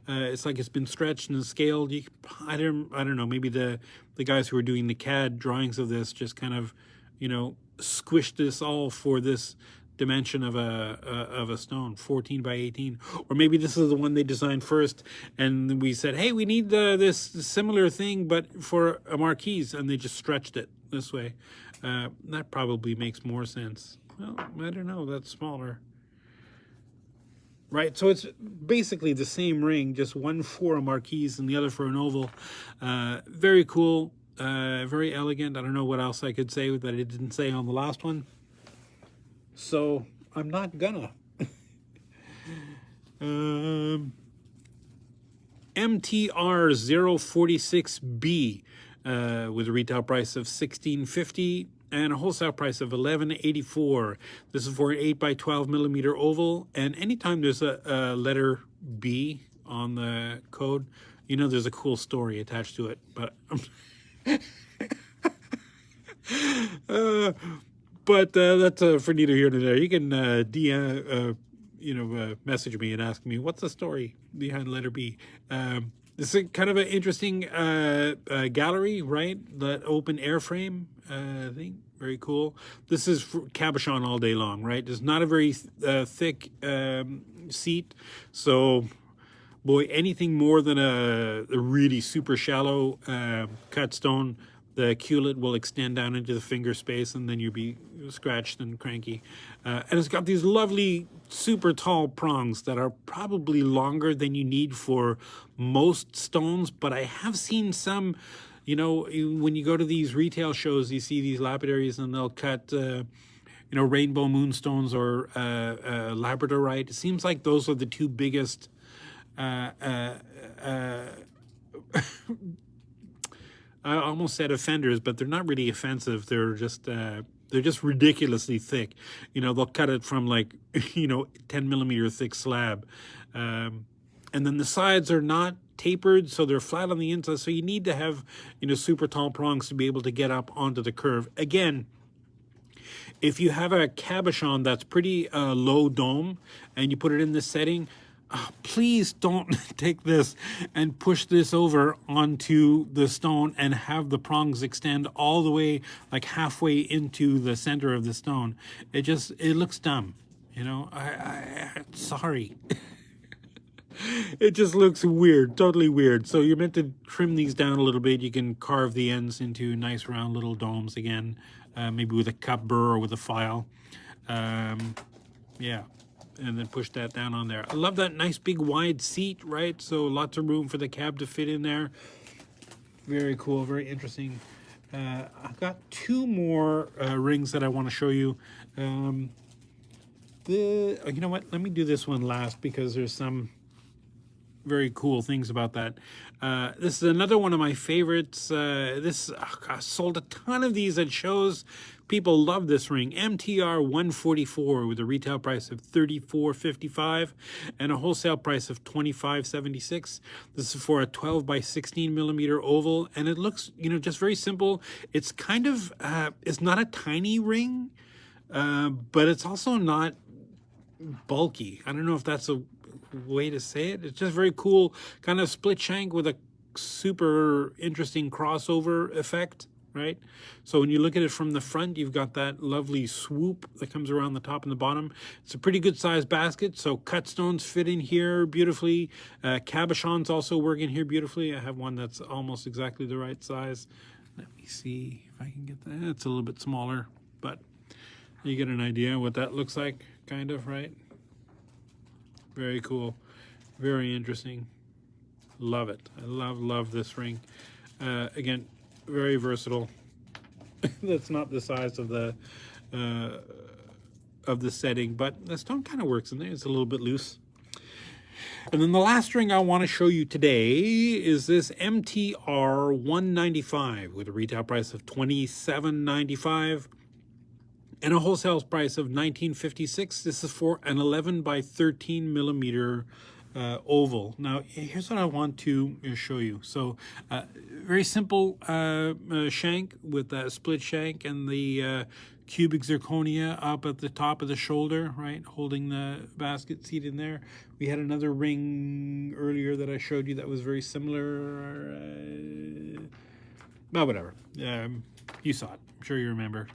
It's like it's been stretched and scaled. I don't know, maybe the guys who are doing the CAD drawings of this just kind of, squished this all for this dimension of a stone, 14 by 18, or maybe this is the one they designed first and we said, hey, we need this similar thing but for a marquise, and they just stretched it this way. That probably makes more sense. Well, I don't know, that's smaller, right? So it's basically the same ring, just one for a marquise and the other for an oval. Very cool, very elegant. I don't know what else I could say that I didn't say on the last one, so I'm not gonna. MTR 046B with a retail price of $16.50 and a wholesale price of $11.84. This is for an 8 by 12 millimeter oval, and anytime there's a letter B on the code, there's a cool story attached to it. But that's for neither here nor there. You can message me and ask me what's the story behind letter B. This is kind of an interesting gallery, right? That open airframe thing, very cool. This is for cabochon all day long, right? It's not a very thick seat, so boy, anything more than a really super shallow cut stone, the culet will extend down into the finger space, and then you'll be scratched and cranky. And it's got these lovely, super tall prongs that are probably longer than you need for most stones. But I have seen some, you know, when you go to these retail shows, you see these lapidaries, and they'll cut, you know, rainbow moonstones or labradorite. It seems like those are the two biggest. I almost said offenders, but they're not really offensive. They're just ridiculously thick. You know, they'll cut it from like, you know, 10 millimeter thick slab. And then the sides are not tapered, so they're flat on the inside. So you need to have, you know, super tall prongs to be able to get up onto the curve. Again, if you have a cabochon that's pretty low dome and you put it in this setting, please don't take this and push this over onto the stone and have the prongs extend all the way like halfway into the center of the stone. It looks dumb, you know. Sorry. It just looks weird, totally weird. So you're meant to trim these down a little bit. You can carve the ends into nice round little domes again, maybe with a cup burr or with a file. Yeah. And then push that down on there. I love that nice big wide seat, right? So lots of room for the cab to fit in there. Very cool, very interesting. I've got two more rings that I want to show you. You know what? Let me do this one last because there's some very cool things about that. This is another one of my favorites. I sold a ton of these at shows. People love this ring. MTR 144 with a retail price of $34.55 and a wholesale price of $25.76. This is for a 12 by 16 millimeter oval, and it looks, you know, just very simple. It's kind of, it's not a tiny ring, but it's also not bulky. I don't know if that's a way to say it. It's just very cool, kind of split shank with a super interesting crossover effect, right? So when you look at it from the front, you've got that lovely swoop that comes around the top and the bottom. It's a pretty good sized basket, so cut stones fit in here beautifully. Cabochons also work in here beautifully. I have one that's almost exactly the right size. Let me see if I can get that. It's a little bit smaller, but you get an idea what that looks like, kind of, right? Very cool, very interesting. Love it. I love this ring. Again, very versatile. That's not the size of the setting, but the stone kind of works in there. It's a little bit loose. And then the last ring I want to show you today is this MTR 195 with a retail price of $27.95 and a wholesale price of $19.56. This is for an 11 by 13 millimeter oval. Now, here's what I want to show you. So, very simple shank with that split shank and the cubic zirconia up at the top of the shoulder, right, holding the basket seat in there. We had another ring earlier that I showed you that was very similar. But whatever. You saw it. I'm sure you remember.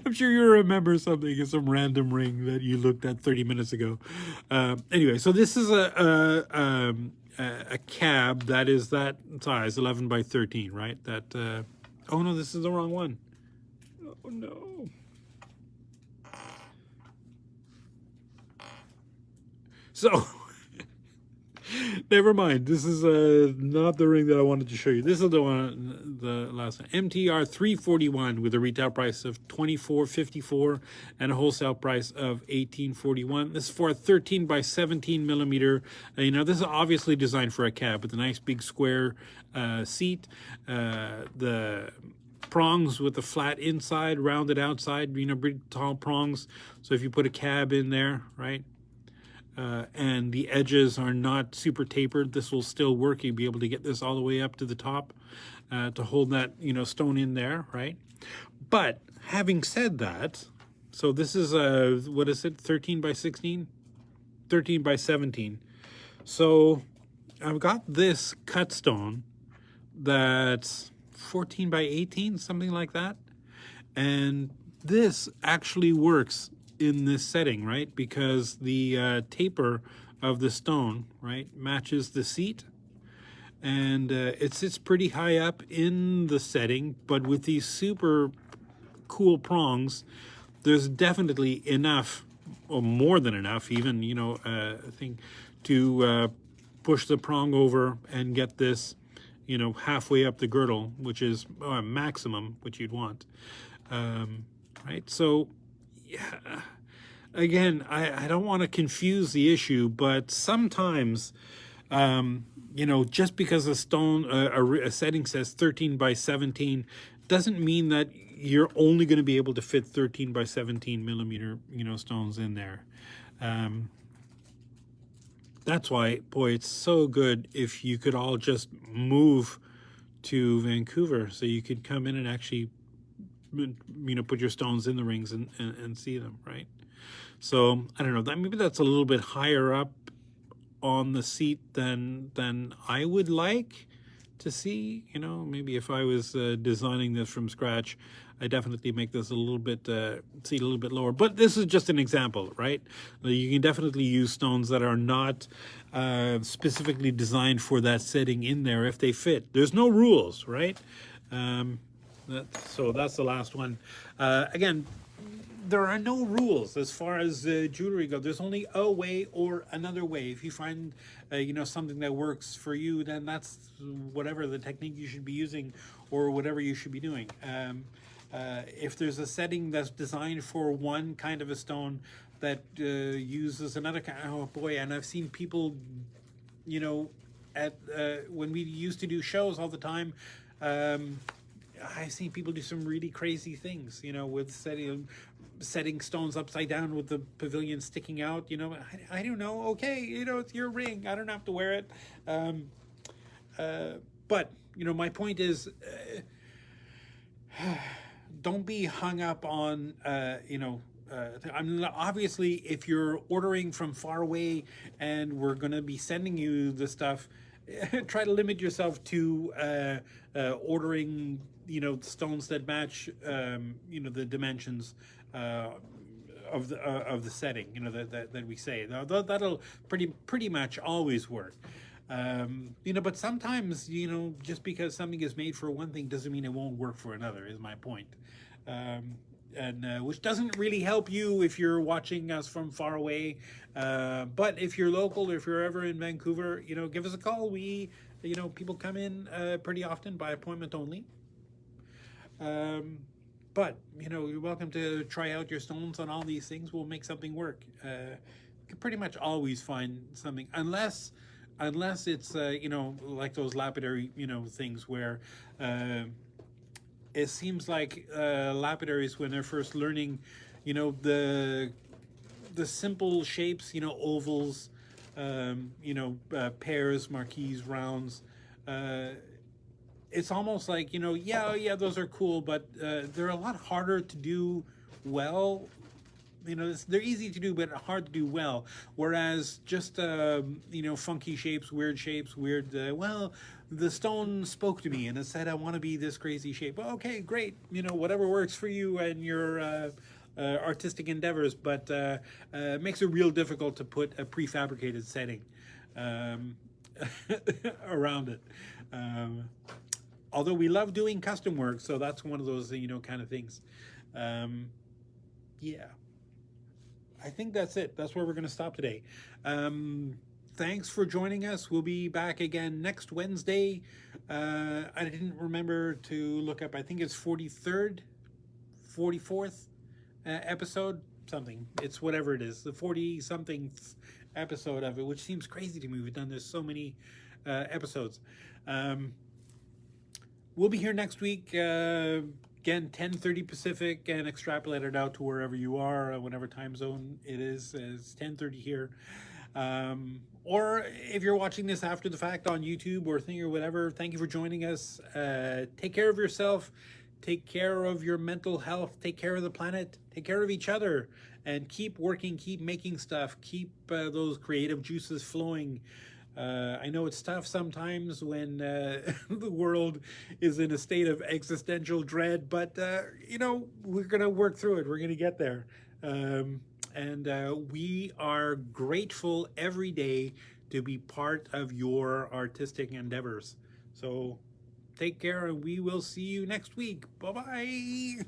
I'm sure you remember something, some random ring that you looked at 30 minutes ago. Anyway, so this is a cab that is that size, 11 by 13, right? That, oh no, this is the wrong one. Oh no. So, never mind. This is not the ring that I wanted to show you. This is the one, the last one. MTR 341 with a retail price of $24.54 and a wholesale price of $18.41. This is for a 13 by 17 millimeter. You know, this is obviously designed for a cab with a nice big square seat. The prongs with the flat inside, rounded outside, you know, big tall prongs. So if you put a cab in there, right? And the edges are not super tapered, this will still work. You'll be able to get this all the way up to the top to hold that, you know, stone in there, right? But having said that, so this is what is it, 13 by 16? 13 by 17. So I've got this cut stone that's 14 by 18, something like that. And this actually works in this setting, right? Because the taper of the stone, right, matches the seat. And it sits pretty high up in the setting, but with these super cool prongs, there's definitely enough, or more than enough even, I think, to push the prong over and get this, halfway up the girdle, which is maximum what you'd want. Right? So, yeah, again, I don't want to confuse the issue, but sometimes, just because a stone, a setting says 13 by 17, doesn't mean that you're only going to be able to fit 13 by 17 millimeter, stones in there. That's why, boy, it's so good if you could all just move to Vancouver so you could come in and actually, put your stones in the rings and see them, right? So I don't know, maybe that's a little bit higher up on the seat than I would like to see. Maybe if I was designing this from scratch, I definitely make this a little bit seat a little bit lower. But this is just an example, right? You can definitely use stones that are not specifically designed for that setting in there if they fit. There's no rules, right? So that's the last one. Again, there are no rules as far as jewelry goes. There's only a way or another way. If you find, something that works for you, then that's whatever the technique you should be using or whatever you should be doing. If there's a setting that's designed for one kind of a stone that uses another kind, oh boy, and I've seen people, at when we used to do shows all the time, I've seen people do some really crazy things, with setting stones upside down with the pavilion sticking out. I don't know. Okay, it's your ring. I don't have to wear it. But my point is, don't be hung up on obviously if you're ordering from far away and we're going to be sending you the stuff, try to limit yourself to ordering stones that match the dimensions of the setting that we say. That'll pretty much always work. But sometimes, just because something is made for one thing doesn't mean it won't work for another, is my point. And which doesn't really help you if you're watching us from far away. But if you're local, or if you're ever in Vancouver, give us a call. We, people come in pretty often by appointment only. But, you're welcome to try out your stones on all these things. We'll make something work. You can pretty much always find something, unless it's, like those lapidary, things where it seems like lapidaries, when they're first learning, the simple shapes, ovals, pairs, marquise, rounds, it's almost like, yeah, those are cool, but they're a lot harder to do well. They're easy to do, but hard to do well. Whereas just, funky shapes, weird, the stone spoke to me and it said, I want to be this crazy shape. Well, okay, great. Whatever works for you and your artistic endeavors, but it makes it real difficult to put a prefabricated setting around it. Although we love doing custom work, so that's one of those, kind of things. Yeah. I think that's it. That's where we're going to stop today. Thanks for joining us. We'll be back again next Wednesday. I didn't remember to look up. I think it's 43rd, 44th episode, something. It's whatever it is, the 40-something episode of it, which seems crazy to me. We've done this so many episodes. We'll be here next week. Again, 10:30 Pacific, and extrapolate it out to wherever you are, whatever time zone it is. It's 10:30 here. Or if you're watching this after the fact on YouTube or thing or whatever, thank you for joining us. Take care of yourself. Take care of your mental health. Take care of the planet. Take care of each other. And keep working, keep making stuff. Keep those creative juices flowing. I know it's tough sometimes when the world is in a state of existential dread, but, we're going to work through it. We're going to get there. And we are grateful every day to be part of your artistic endeavors. So take care, and we will see you next week. Bye bye.